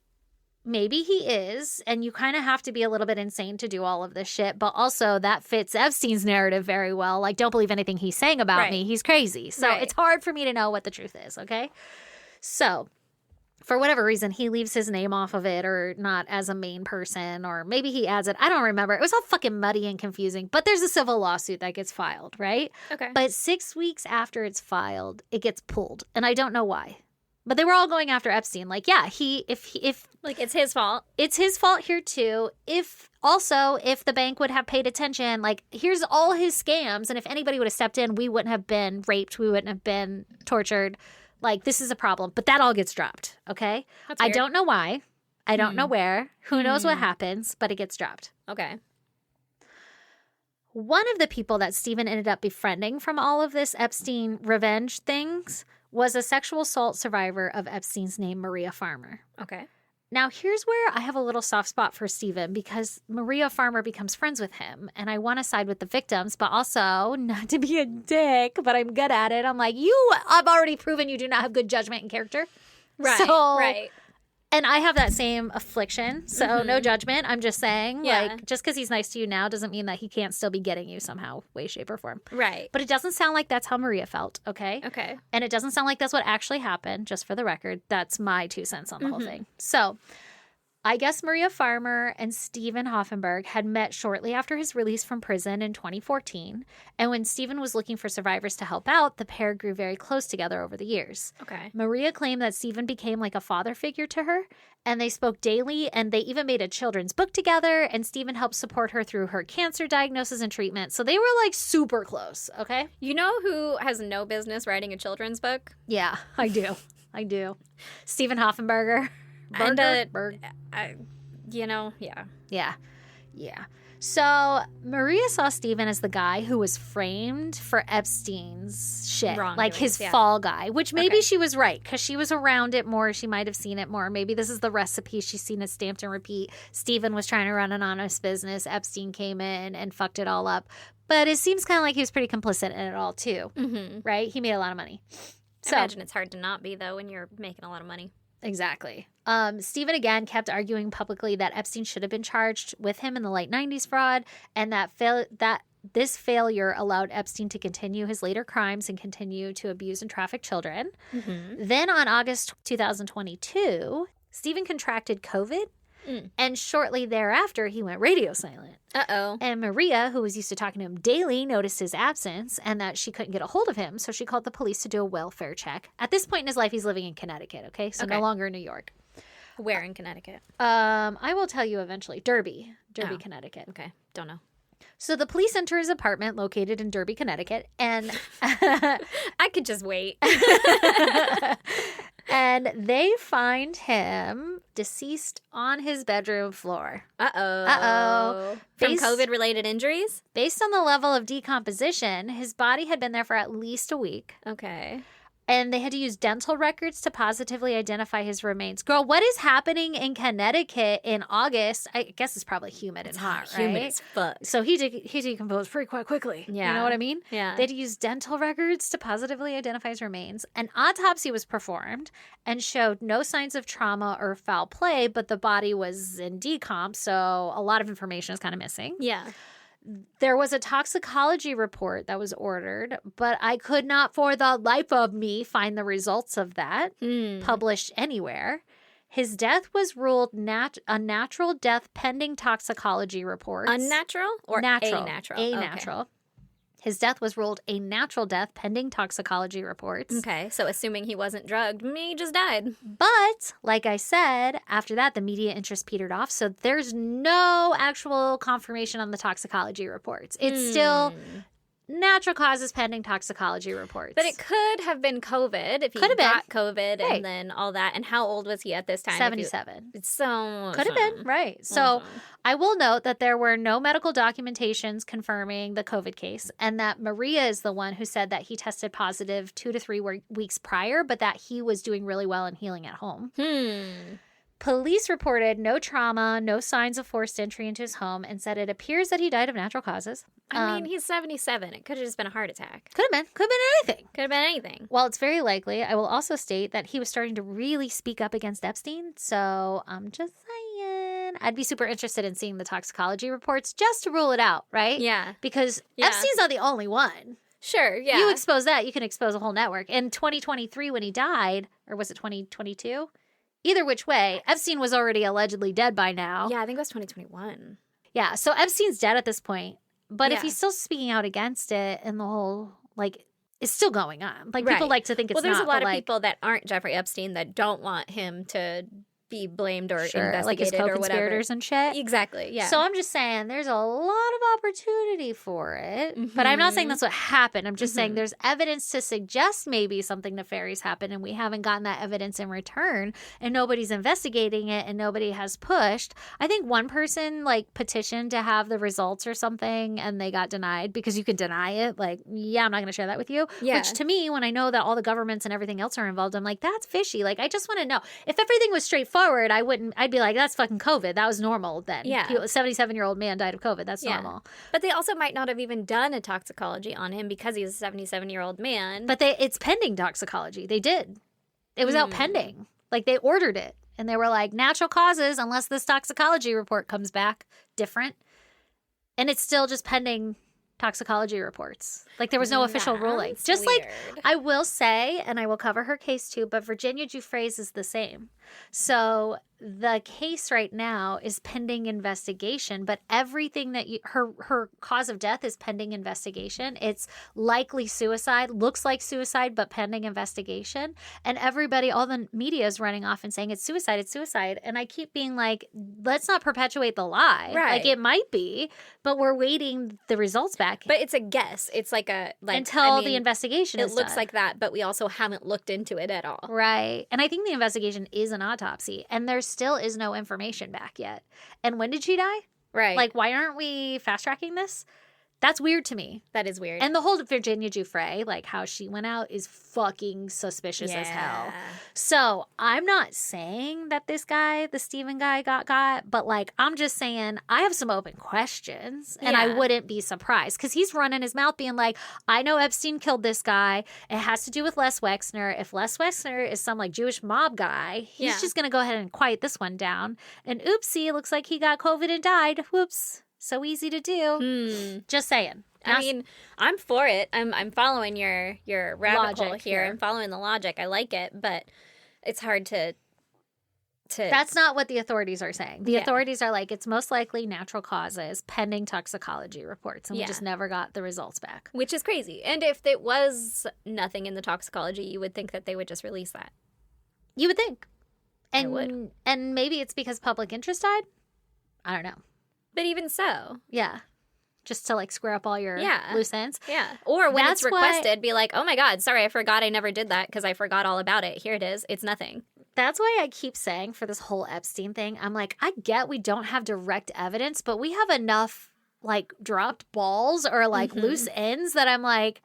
maybe he is, and you kind of have to be a little bit insane to do all of this shit, but also that fits Epstein's narrative very well. Like, don't believe anything he's saying about me. He's crazy. So it's hard for me to know what the truth is, okay? So for whatever reason, he leaves his name off of it or not as a main person, or maybe he adds it. I don't remember. It was all fucking muddy and confusing, but there's a civil lawsuit that gets filed, right? Okay. But 6 weeks after it's filed, it gets pulled, and I don't know why. But they were all going after Epstein. Like, yeah, if like it's his fault. It's his fault here too. If the bank would have paid attention, like here's all his scams, and if anybody would have stepped in, we wouldn't have been raped, we wouldn't have been tortured. Like this is a problem. But that all gets dropped. Okay, that's weird. I don't know why. I don't know where. Who knows what happens? But it gets dropped. Okay. One of the people that Steven ended up befriending from all of this Epstein revenge things was a sexual assault survivor of Epstein's name, Maria Farmer. Okay. Now, here's where I have a little soft spot for Steven because Maria Farmer becomes friends with him, and I want to side with the victims, but also not to be a dick, but I'm good at it. I'm like, I've already proven you do not have good judgment and character. Right. And I have that same affliction, so no judgment. I'm just saying, like, just because he's nice to you now doesn't mean that he can't still be getting you somehow, way, shape, or form. Right. But it doesn't sound like that's how Maria felt, okay? Okay. And it doesn't sound like that's what actually happened, just for the record. That's my 2 cents on the whole thing. So I guess Maria Farmer and Steven Hoffenberg had met shortly after his release from prison in 2014. And when Steven was looking for survivors to help out, the pair grew very close together over the years. Okay. Maria claimed that Steven became like a father figure to her, and they spoke daily, and they even made a children's book together, and Steven helped support her through her cancer diagnosis and treatment. So they were like super close, okay? You know who has no business writing a children's book? Yeah, I do. I do. Steven Hoffenberger. Yeah. So Maria saw Steven as the guy who was framed for Epstein's shit, like his fall guy, which maybe she was right because she was around it more. She might have seen it more. Maybe this is the recipe. She's seen it stamped and repeat. Steven was trying to run an honest business. Epstein came in and fucked it all up. But it seems kind of like he was pretty complicit in it all too, right? He made a lot of money. So, I imagine it's hard to not be, though, when you're making a lot of money. Exactly. Steven again kept arguing publicly that Epstein should have been charged with him in the late 90s fraud, and that this failure allowed Epstein to continue his later crimes and continue to abuse and traffic children. Then on August 2022, Steven contracted COVID, and shortly thereafter, he went radio silent. Uh-oh. And Maria, who was used to talking to him daily, noticed his absence and that she couldn't get a hold of him, so she called the police to do a welfare check. At this point in his life, he's living in Connecticut, okay? So no longer in New York. Where in Connecticut? I will tell you eventually. Derby, Connecticut. Okay, don't know. So the police enter his apartment located in Derby, Connecticut, and I could just wait. And they find him deceased on his bedroom floor. Uh-oh. From COVID-related injuries? Based on the level of decomposition, his body had been there for at least a week. Okay. And they had to use dental records to positively identify his remains. Girl, what is happening in Connecticut in August? I guess it's probably humid and hot, right? Humid as fuck. So he decomposed pretty quite quickly. Yeah. You know what I mean? Yeah. They had to use dental records to positively identify his remains. An autopsy was performed and showed no signs of trauma or foul play, but the body was in decomp, so a lot of information is kind of missing. Yeah. There was a toxicology report that was ordered, but I could not for the life of me find the results of that published anywhere. His death was ruled a natural death pending toxicology reports. Unnatural or natural? A-natural? A-natural. His death was ruled a natural death pending toxicology reports. Okay, so assuming he wasn't drugged, he just died. But, like I said, after that, the media interest petered off, so there's no actual confirmation on the toxicology reports. It's still natural causes pending toxicology reports. But it could have been COVID if he got COVID and then all that. And how old was he at this time? 77. It's so could have been, right. So I will note that there were no medical documentations confirming the COVID case, and that Maria is the one who said that he tested positive 2 to 3 weeks prior, but that he was doing really well and healing at home. Police reported no trauma, no signs of forced entry into his home, and said it appears that he died of natural causes. I mean, he's 77. It could have just been a heart attack. Could have been anything. Could have been anything. Well, it's very likely. I will also state that he was starting to really speak up against Epstein. So I'm just saying, I'd be super interested in seeing the toxicology reports just to rule it out, right? Yeah. Because Epstein's not the only one. Sure, yeah. You expose that, you can expose a whole network. In 2023, when he died, or was it 2022? Either which way, Epstein was already allegedly dead by now. Yeah, I think it was 2021. Yeah, so Epstein's dead at this point. But if he's still speaking out against it and the whole, it's still going on. People like to think it's not. Well, there's a lot of people that aren't Jeffrey Epstein that don't want him to be blamed or investigated like his or whatever. co-conspirators and shit. Exactly, yeah. So I'm just saying there's a lot of opportunity for it. But I'm not saying that's what happened. I'm just saying there's evidence to suggest maybe something nefarious happened and we haven't gotten that evidence in return and nobody's investigating it and nobody has pushed. I think one person petitioned to have the results or something and they got denied because you can deny it. I'm not going to share that with you. Yeah. Which to me, when I know that all the governments and everything else are involved, I'm like, that's fishy. I just want to know. If everything was straightforward, I'd be like, that's fucking COVID. That was normal then. Yeah. A 77-year-old man died of COVID. That's normal. But they also might not have even done a toxicology on him because he's a 77-year-old man. But it's pending toxicology. They did. It was out pending. They ordered it. And they were like, natural causes, unless this toxicology report comes back different. And it's still just pending toxicology reports. There was no official ruling. Just weird. I will say, and I will cover her case too, but Virginia Giuffre's is the same. So the case right now is pending investigation, but everything that her cause of death is pending investigation. It's likely suicide, looks like suicide, but pending investigation. And everybody, all the media is running off and saying it's suicide, it's suicide. And I keep being like, let's not perpetuate the lie. Right. Like it might be, but we're waiting the results back. But it's a guess. It's like until the investigation is done. It looks done. like that, but we also haven't looked into it at all. Right. And I think the investigation is an autopsy, and there still is no information back yet. And when did she die? Right. Like, why aren't we fast tracking this? That's weird to me. That is weird. And the whole Virginia Giuffre, like how she went out, is fucking suspicious as hell. So I'm not saying that this guy, the Steven guy, got, but like I'm just saying I have some open questions, and I wouldn't be surprised because he's running his mouth being like, I know Epstein killed this guy. It has to do with Les Wexner. If Les Wexner is some like Jewish mob guy, he's just going to go ahead and quiet this one down. And oopsie, it looks like he got COVID and died. Whoops. So easy to do. Just saying. I mean, I'm for it. I'm following your rabbit hole Logic here. I'm following the logic. I like it, but it's hard to. That's not what the authorities are saying. The authorities are like, it's most likely natural causes pending toxicology reports, and we just never got the results back. Which is crazy. And if it was nothing in the toxicology, you would think that they would just release that. You would think. And I would. And maybe it's because public interest died? I don't know. But even so. Yeah. Just to like square up all your loose ends. Yeah. Or when That's it's requested, be like, oh my God, sorry, I forgot I never did that because I forgot all about it. Here it is. It's nothing. That's why I keep saying for this whole Epstein thing, I'm like, I get we don't have direct evidence, but we have enough like dropped balls or like loose ends that I'm like,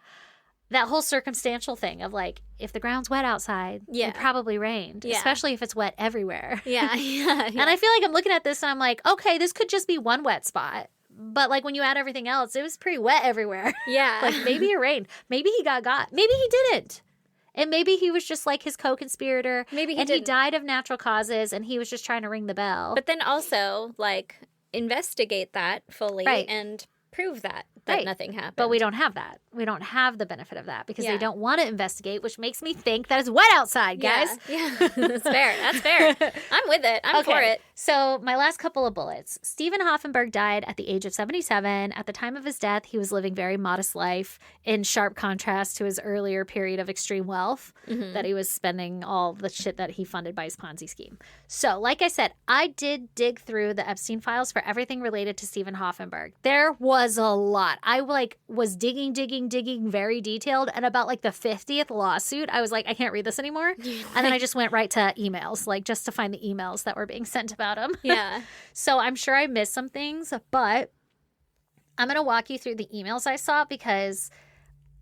that whole circumstantial thing of like, if the ground's wet outside, it probably rained, especially if it's wet everywhere. Yeah. And I feel like I'm looking at this and I'm like, okay, this could just be one wet spot. But like when you add everything else, it was pretty wet everywhere. Yeah. Like maybe it rained. Maybe he got. Maybe he didn't. And maybe he was just like his co-conspirator. Maybe he and didn't. he died of natural causes and he was just trying to ring the bell. But then also like investigate that fully and prove that nothing happened. But we don't have that. We don't have the benefit of that because they don't want to investigate, which makes me think that it's wet outside, guys. Yeah. That's fair. That's fair. I'm with it. I'm for it. So my last couple of bullets. Steven Hoffenberg died at the age of 77. At the time of his death, he was living very modest life in sharp contrast to his earlier period of extreme wealth that he was spending all the shit that he funded by his Ponzi scheme. So like I said, I did dig through the Epstein files for everything related to Steven Hoffenberg. There was a lot. I like was digging very detailed, and about like the 50th lawsuit I was like, I can't read this anymore. And then I just went right to emails, like just to find the emails that were being sent about him. Yeah. So I'm sure I missed some things, but I'm going to walk you through the emails I saw because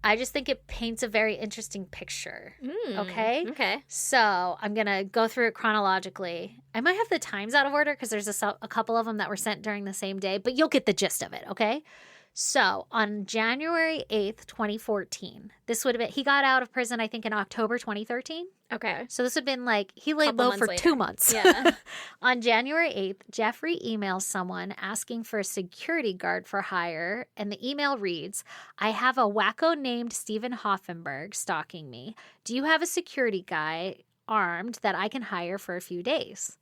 I just think it paints a very interesting picture. Okay. So I'm going to go through it chronologically. I might have the times out of order because there's a couple of them that were sent during the same day, but you'll get the gist of it. Okay. So on January 8th, 2014, this would have been, he got out of prison, I think, in October 2013. Okay. So this would have been like, he laid low for 2 months. Yeah. On January 8th, Jeffrey emails someone asking for a security guard for hire. And the email reads, I have a wacko named Steven Hoffenberg stalking me. Do you have a security guy armed that I can hire for a few days?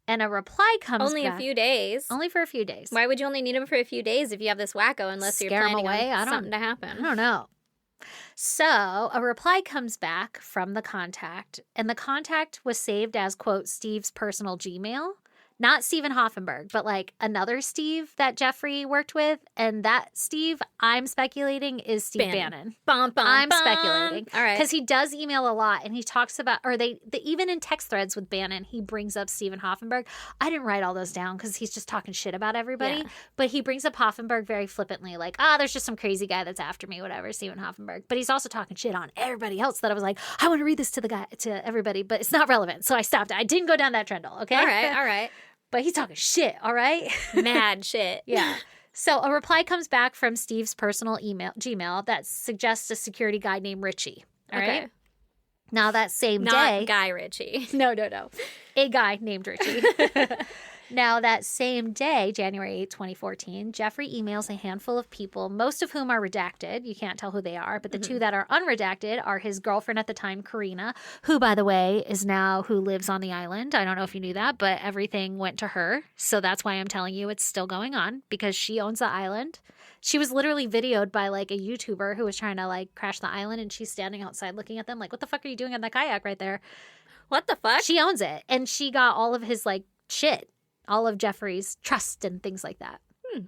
And a reply comes Only back. a few days. Only for a few days. Why would you only need him for a few days if you have this wacko unless you're planning on something to happen? I don't know. So a reply comes back from the contact, and the contact was saved as, quote, Steve's personal Gmail. Not Steven Hoffenberg, but like another Steve that Jeffrey worked with. And that Steve, I'm speculating, is Steve Bannon. I'm speculating. All right. Because he does email a lot and he talks about, or they even in text threads with Bannon, he brings up Steven Hoffenberg. I didn't write all those down because he's just talking shit about everybody. Yeah. But he brings up Hoffenberg very flippantly, like, there's just some crazy guy that's after me, whatever, Steven Hoffenberg. But he's also talking shit on everybody else that I was like, I want to read this to everybody, but it's not relevant. So I stopped. I didn't go down that trendle, okay? All right. But he's talking shit, all right? Mad shit. Yeah. So a reply comes back from Steve's personal Gmail that suggests a security guy named Richie. All right. Now that same day. Not Guy Ritchie. No. A guy named Richie. Now, that same day, January 8, 2014, Jeffrey emails a handful of people, most of whom are redacted. You can't tell who they are, but the two that are unredacted are his girlfriend at the time, Karina, who, by the way, is now who lives on the island. I don't know if you knew that, but everything went to her. So that's why I'm telling you it's still going on, because she owns the island. She was literally videoed by like a YouTuber who was trying to like crash the island, and she's standing outside looking at them like, what the fuck are you doing on that kayak right there? What the fuck? She owns it, and she got all of his like shit. All of Jeffrey's trust and things like that.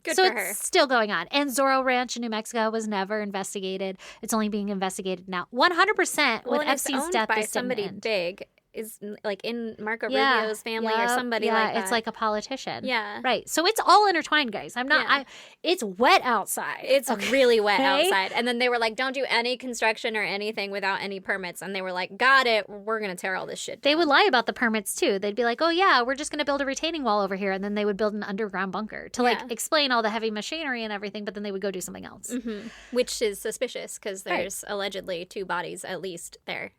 Good so for her. It's still going on. And Zorro Ranch in New Mexico was never investigated. It's only being investigated now. 100% with Epstein's death. By somebody big. Is like in Marco Rubio's family or somebody like that. It's like a politician. Yeah. Right. So it's all intertwined, guys. It's wet outside. It's really wet outside. And then they were like, don't do any construction or anything without any permits. And they were like, got it. We're going to tear all this shit down. They would lie about the permits too. They'd be like, oh yeah, we're just going to build a retaining wall over here. And then they would build an underground bunker to like explain all the heavy machinery and everything. But then they would go do something else. Mm-hmm. Which is suspicious because there's allegedly 2 bodies at least there.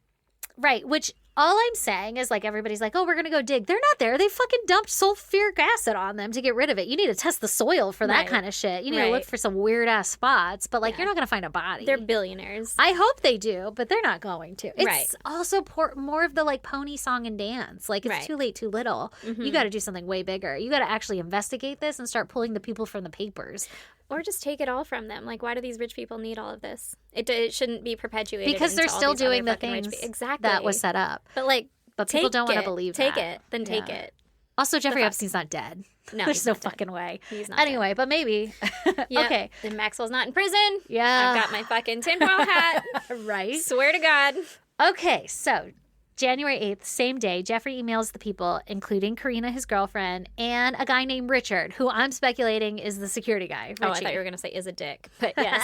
Right. Which all I'm saying is like everybody's like, oh, we're going to go dig. They're not there. They fucking dumped sulfuric acid on them to get rid of it. You need to test the soil for that kind of shit. You need to look for some weird ass spots, but like you're not going to find a body. They're billionaires. I hope they do, but they're not going to. It's also more of the like pony song and dance. Like it's too late, too little. Mm-hmm. You got to do something way bigger. You got to actually investigate this and start pulling the people from the papers. Or just take it all from them. Like, why do these rich people need all of this? It shouldn't be perpetuated. Because they're still doing the things that was set up. But people don't want to believe take that. Take it. Also, Jeffrey Epstein's not dead. No, there's no fucking way. He's not anyway, dead. But maybe. Okay. Then Maxwell's not in prison. Yeah. I've got my fucking tinfoil hat. Right. Swear to God. Okay, so January 8th, same day, Jeffrey emails the people, including Karina, his girlfriend, and a guy named Richard, who I'm speculating is the security guy. Richie. Oh, I thought you were going to say is a dick. But yes.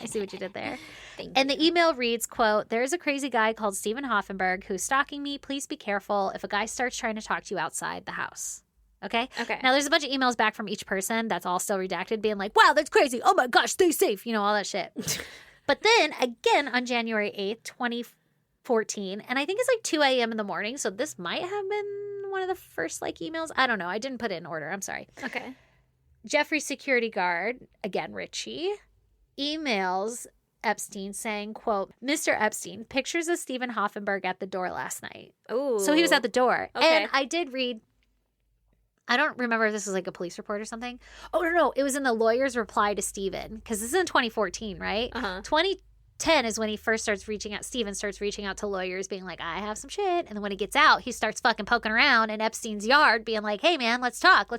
I see what you did there. Thank and you. The email reads, quote, there's a crazy guy called Steven Hoffenberg who's stalking me. Please be careful if a guy starts trying to talk to you outside the house. Okay? Now, there's a bunch of emails back from each person that's all still redacted, being like, wow, that's crazy. Oh my gosh, stay safe. You know, all that shit. But then, again, on January 8th, 2014, and I think it's like 2 a.m. in the morning, so this might have been one of the first like emails. I don't know. I didn't put it in order. I'm sorry. Okay. Jeffrey's security guard, again, Richie, emails Epstein saying, quote, Mr. Epstein, pictures of Steven Hoffenberg at the door last night. Oh. So he was at the door. Okay. And I did read, I don't remember if this was like a police report or something. Oh, no. It was in the lawyer's reply to Steven, because this is in 2014, right? 2010 is when he first starts reaching out. Steven starts reaching out to lawyers being like, I have some shit. And then when he gets out, he starts fucking poking around in Epstein's yard being like, hey, man, let's talk,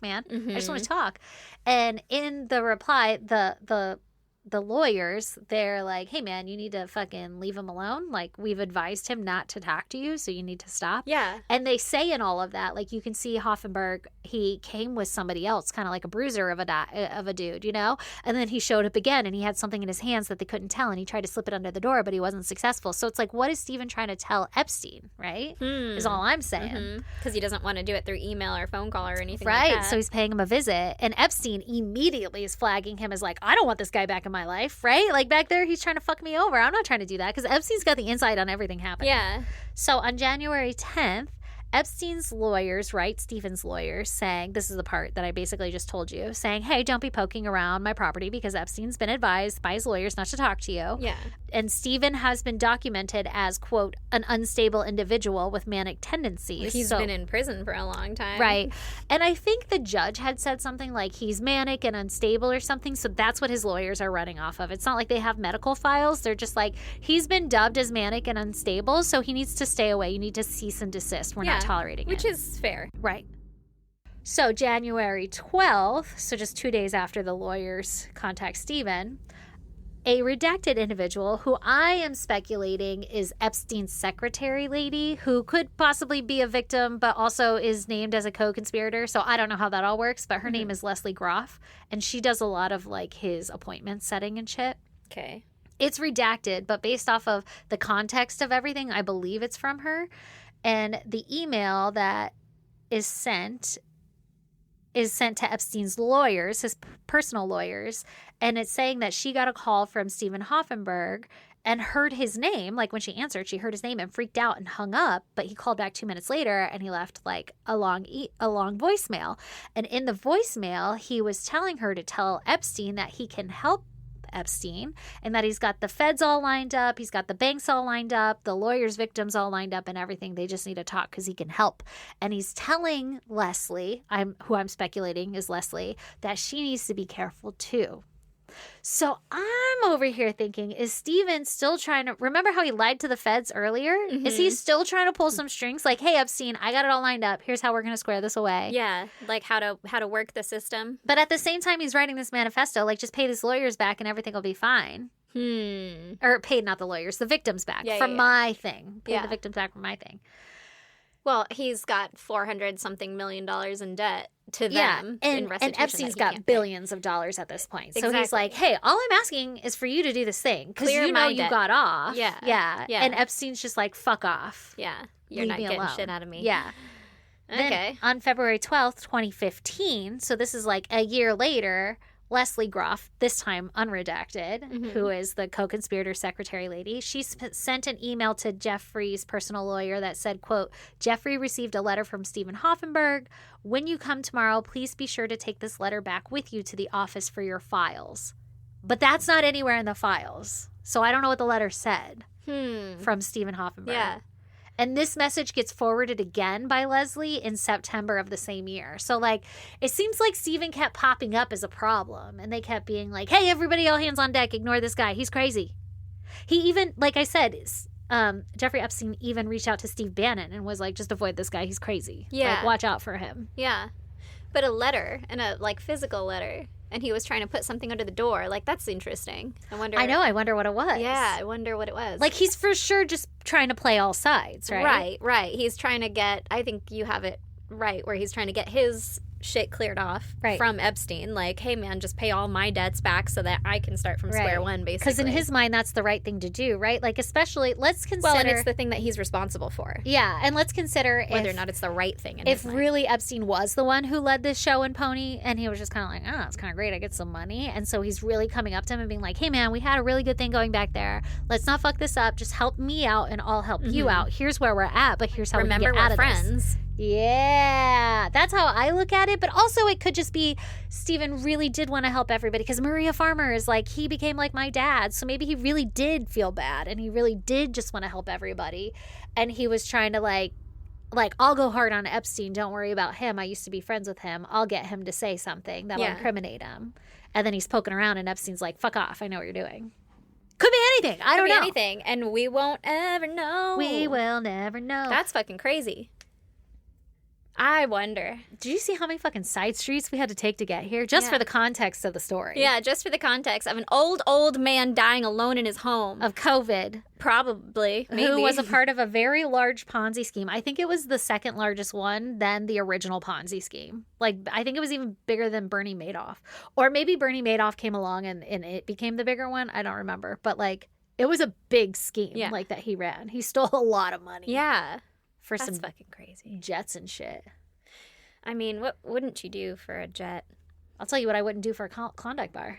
man. I just want to talk. And in the reply, the lawyers, they're like, hey, man, you need to fucking leave him alone. Like, we've advised him not to talk to you, so you need to stop. Yeah. And they say in all of that, like, you can see Hoffenberg, he came with somebody else, kind of like a bruiser of a dude, you know? And then he showed up again, and he had something in his hands that they couldn't tell, and he tried to slip it under the door, but he wasn't successful. So it's like, what is Steven trying to tell Epstein, right? Is all I'm saying. Because he doesn't want to do it through email or phone call or anything right. like that. So he's paying him a visit, and Epstein immediately is flagging him as like, I don't want this guy back in my life, right? Like back there, he's trying to fuck me over. I'm not trying to do that because Epstein's got the insight on everything happening. Yeah. So on January 10th, Epstein's lawyers write Steven's lawyers saying, this is the part that I basically just told you, saying, hey, don't be poking around my property because Epstein's been advised by his lawyers not to talk to you. Yeah. And Steven has been documented as, quote, an unstable individual with manic tendencies. He's been in prison for a long time. Right. And I think the judge had said something like he's manic and unstable or something. So that's what his lawyers are running off of. It's not like they have medical files. They're just like, he's been dubbed as manic and unstable, so he needs to stay away. You need to cease and desist. We're not tolerating it. Which is fair. Right. So January 12th, so just 2 days after the lawyers contact Steven, a redacted individual who I am speculating is Epstein's secretary lady, who could possibly be a victim, but also is named as a co-conspirator. So I don't know how that all works, but her name is Leslie Groff, and she does a lot of like his appointment setting and shit. Okay. It's redacted, but based off of the context of everything, I believe it's from her. And the email that is sent to Epstein's lawyers, his personal lawyers, and it's saying that she got a call from Steven Hoffenberg and heard his name. Like when she answered, she heard his name and freaked out and hung up. But he called back 2 minutes later and he left like a long voicemail. And in the voicemail, he was telling her to tell Epstein that he can help Epstein and that he's got the feds all lined up, he's got the banks all lined up, the lawyers' victims all lined up and everything. They just need to talk because he can help. And he's telling Leslie, who I'm speculating is Leslie, that she needs to be careful too. So I'm over here thinking, is Steven still trying to remember how he lied to the feds earlier? Mm-hmm. Is he still trying to pull some strings? Like, hey, Epstein, I got it all lined up. Here's how we're going to square this away. Yeah, like how to work the system. But at the same time, he's writing this manifesto, like just pay these lawyers back and everything will be fine. Or paid, not the lawyers, the victims back from my thing. Pay the victims back from my thing. Well, he's got $400-something million in debt to them. And Epstein's got billions of dollars at this point. So he's like, hey, all I'm asking is for you to do this thing. Because you know you got off. Yeah. And Epstein's just like, fuck off. Yeah. You're not getting shit out of me. Yeah. Okay. Then on February 12th, 2015, so this is like a year later, Leslie Groff, this time unredacted, who is the co-conspirator secretary lady, she sent an email to Jeffrey's personal lawyer that said, quote, Jeffrey received a letter from Steven Hoffenberg. When you come tomorrow, please be sure to take this letter back with you to the office for your files. But that's not anywhere in the files. So I don't know what the letter said from Steven Hoffenberg. Yeah. And this message gets forwarded again by Leslie in September of the same year. So, like, it seems like Steven kept popping up as a problem. And they kept being like, hey, everybody, all hands on deck. Ignore this guy. He's crazy. He even, like I said, Jeffrey Epstein even reached out to Steve Bannon and was like, just avoid this guy. He's crazy. Yeah. Like, watch out for him. Yeah. But a letter, and a, like, physical letter. And he was trying to put something under the door. Like, that's interesting. I wonder what it was. Yeah, I wonder what it was. Like, he's for sure just trying to play all sides, right? Right. He's trying to get, I think you have it right, where he's trying to get his shit cleared off from Epstein. Like, hey, man, just pay all my debts back so that I can start from square one, basically. Because in his mind, that's the right thing to do, right? Like, especially, let's consider... Well, and it's the thing that he's responsible for. Yeah, and let's consider whether or not it's the right thing in his mind. If really Epstein was the one who led this show in Pony, and he was just kind of like, it's kind of great, I get some money. And so he's really coming up to him and being like, hey, man, we had a really good thing going back there. Let's not fuck this up. Just help me out, and I'll help you out. Here's where we're at, but here's how we can get out of this. Remember, we're friends. Yeah, that's how I look at it. But also it could just be Steven really did want to help everybody because Maria Farmer is like, he became like my dad. So maybe he really did feel bad and he really did just want to help everybody. And he was trying to like, I'll go hard on Epstein. Don't worry about him. I used to be friends with him. I'll get him to say something that will incriminate him. And then he's poking around and Epstein's like, fuck off. I know what you're doing. Could be anything. I don't know. Could be anything. And we won't ever know. We will never know. That's fucking crazy. I wonder. Did you see how many fucking side streets we had to take to get here? Just for the context of the story. Yeah, just for the context of an old man dying alone in his home. Of COVID. Probably. Maybe. Who was a part of a very large Ponzi scheme. I think it was the second largest one than the original Ponzi scheme. Like, I think it was even bigger than Bernie Madoff. Or maybe Bernie Madoff came along and it became the bigger one. I don't remember. But, like, it was a big scheme, like, that he ran. He stole a lot of money. Yeah. That's some fucking crazy jets and shit. I mean, what wouldn't you do for a jet? I'll tell you what I wouldn't do for a Klondike bar.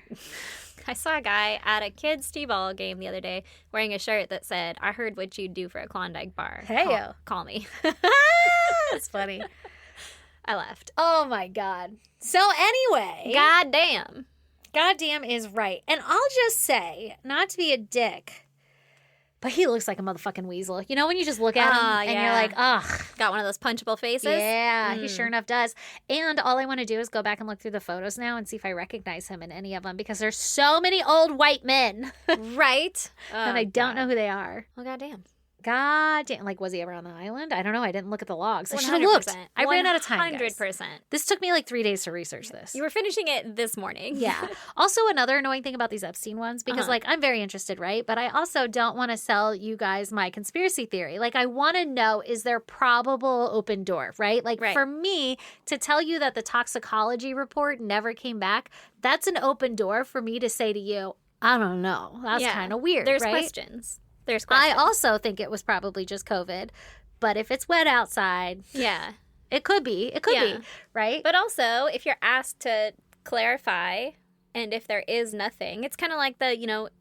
I saw a guy at a kids' t-ball game the other day wearing a shirt that said, I heard what you'd do for a Klondike bar. Hey, call me. That's funny. I laughed. Oh, my God. So anyway. Goddamn is right. And I'll just say, not to be a dick, but he looks like a motherfucking weasel. You know when you just look at him and you're like, ugh. Got one of those punchable faces? Yeah, he sure enough does. And all I want to do is go back and look through the photos now and see if I recognize him in any of them because there's so many old white men. Right? And I don't know who they are. Well, goddamn. Like, was he ever on the island? I don't know. I didn't look at the logs. I should have looked. I ran out of time, guys. 100%. This took me like 3 days to research this. You were finishing it this morning. Yeah. Also, another annoying thing about these Epstein ones, because like, I'm very interested, right? But I also don't want to sell you guys my conspiracy theory. Like, I want to know, is there probable open door, right? Like, for me, to tell you that the toxicology report never came back, that's an open door for me to say to you, I don't know. That's kind of weird, There's right? questions. I also think it was probably just COVID, but if it's wet outside, it could be. It could be, right? But also, if you're asked to clarify, and if there is nothing, it's kind of like the,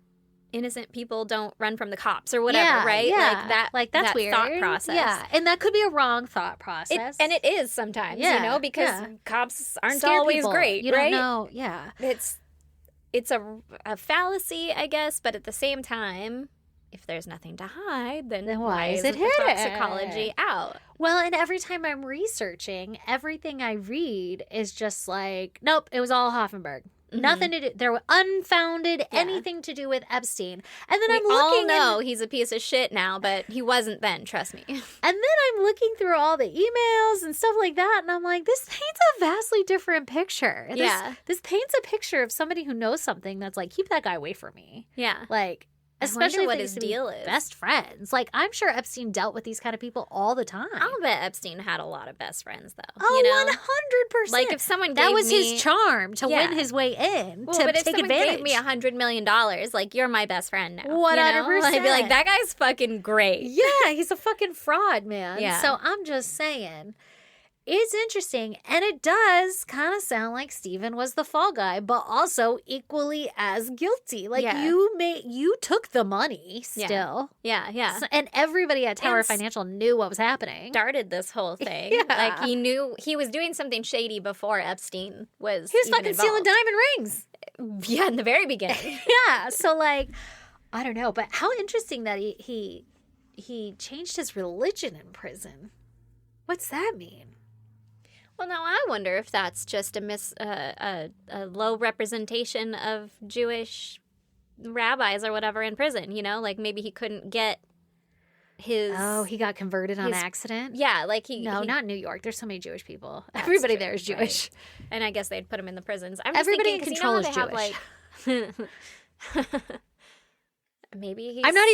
innocent people don't run from the cops or whatever, right? Yeah. Like that's that weird. thought process. Yeah, and that could be a wrong thought process. And it is sometimes, because cops aren't Scare always people. great, you right? don't know. Yeah. It's a fallacy, I guess, but at the same time, if there's nothing to hide, then why is isn't it the hidden? toxicology out? Well, and every time I'm researching, everything I read is just like, nope, it was all Hoffenberg. Mm-hmm. Nothing to do. There were unfounded anything to do with Epstein. And then I'm looking. all know he's a piece of shit now, but he wasn't then. Trust me. And then I'm looking through all the emails and stuff like that, and I'm like, this paints a vastly different picture. This paints a picture of somebody who knows something that's like, keep that guy away from me. Yeah, like. Especially what his deal is. Best friends. Like, I'm sure Epstein dealt with these kind of people all the time. I'll bet Epstein had a lot of best friends, though. Oh, 100%. Like, if someone that was his charm to win his way in, but take if someone advantage. gave me $100 million, like, you're my best friend now. 100%. I'd be like, that guy's fucking great. Yeah, he's a fucking fraud, man. Yeah. So I'm just saying. It's interesting, and it does kind of sound like Steven was the fall guy, but also equally as guilty. Like, you took the money still. Yeah. So, and everybody at Tower Financial knew what was happening. Started this whole thing. Yeah. Like, he knew he was doing something shady before Epstein was He was even fucking involved. stealing diamond rings. Yeah, in the very beginning. Yeah, so, like, I don't know, but how interesting that he changed his religion in prison. What's that mean? Well, now I wonder if that's just a low representation of Jewish rabbis or whatever in prison, Like maybe he couldn't get his... Oh, he got converted on accident? Yeah, like No, not New York. There's so many Jewish people. Everybody there is Jewish. Right. And I guess they'd put him in the prisons. I'm Everybody in thinking, control is Jewish. Maybe he's... I know.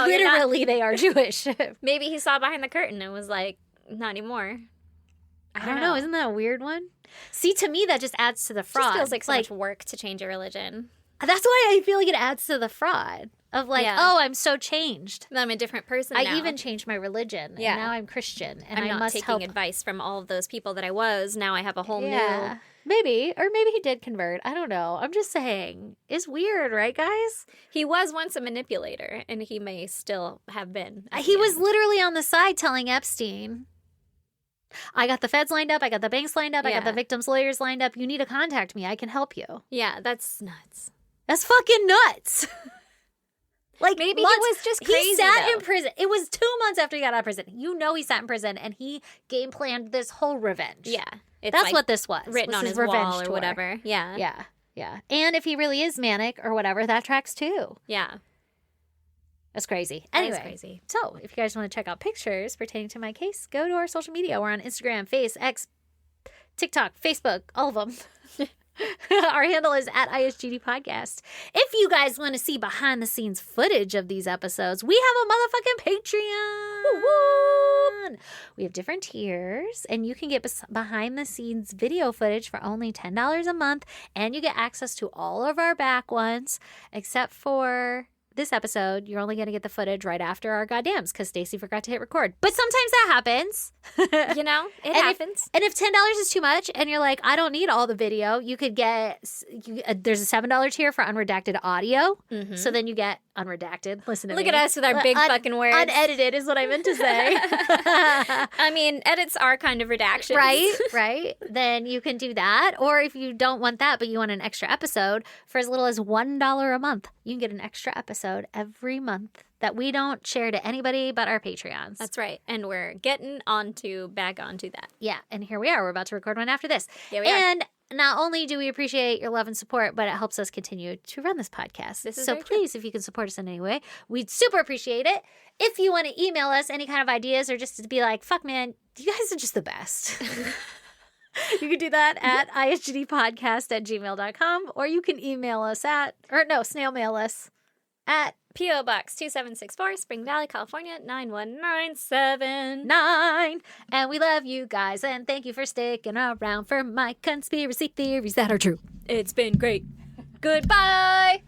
Literally, they are Jewish. Maybe he saw behind the curtain and was like, not anymore. I don't know. Isn't that a weird one? See, to me, that just adds to the fraud. It just feels like so much work to change a religion. That's why I feel like it adds to the fraud of like, oh, I'm so changed. I'm a different person I now. even changed my religion. Yeah. And now I'm Christian. And I'm I not must taking help. advice from all of those people that I was. Now I have a whole new... Maybe. Or maybe he did convert. I don't know. I'm just saying. It's weird, right, guys? He was once a manipulator, and he may still have been. He was literally on the side telling Epstein... I got the feds lined up. I got the banks lined up. I got the victims' lawyers lined up. You need to contact me. I can help you. Yeah, that's nuts. That's fucking nuts. Like maybe he was just crazy. He sat in prison. It was 2 months after he got out of prison. He sat in prison and he game planned this whole revenge. Yeah, that's what this was. Written on his wall or whatever. Yeah. And if he really is manic or whatever, that tracks too. Yeah. That's crazy. Anyway, that is crazy. So if you guys want to check out pictures pertaining to my case, go to our social media. We're on Instagram, Face, X, TikTok, Facebook, all of them. Our handle is at ISGD Podcast. If you guys want to see behind the scenes footage of these episodes, we have a motherfucking Patreon. Woo-woo. We have different tiers, and you can get behind the scenes video footage for only $10 a month, and you get access to all of our back ones, except for this episode. You're only going to get the footage right after our goddams because Stacey forgot to hit record. But sometimes that happens. It happens. If $10 is too much and you're like, I don't need all the video, you could get, there's a $7 tier for unredacted audio. Mm-hmm. So then you get unredacted. Listen to me. Look at us with our big fucking words. Unedited is what I meant to say. I mean, edits are kind of redactions. Right. Then you can do that. Or if you don't want that, but you want an extra episode, for as little as $1 a month, you can get an extra episode every month that we don't share to anybody but our Patreons. That's right. And we're getting back onto that. Yeah. And here we are. We're about to record one after this. Yeah, we are. And not only do we appreciate your love and support, but it helps us continue to run this podcast. So please, if you can support us in any way, we'd super appreciate it. If you want to email us any kind of ideas or just to be like, fuck, man, you guys are just the best. You can do that at isgdpodcast@gmail.com, or you can email us snail mail us at P.O. Box 2764, Spring Valley, California, 91979. And we love you guys, and thank you for sticking around for my conspiracy theories that are true. It's been great. Goodbye.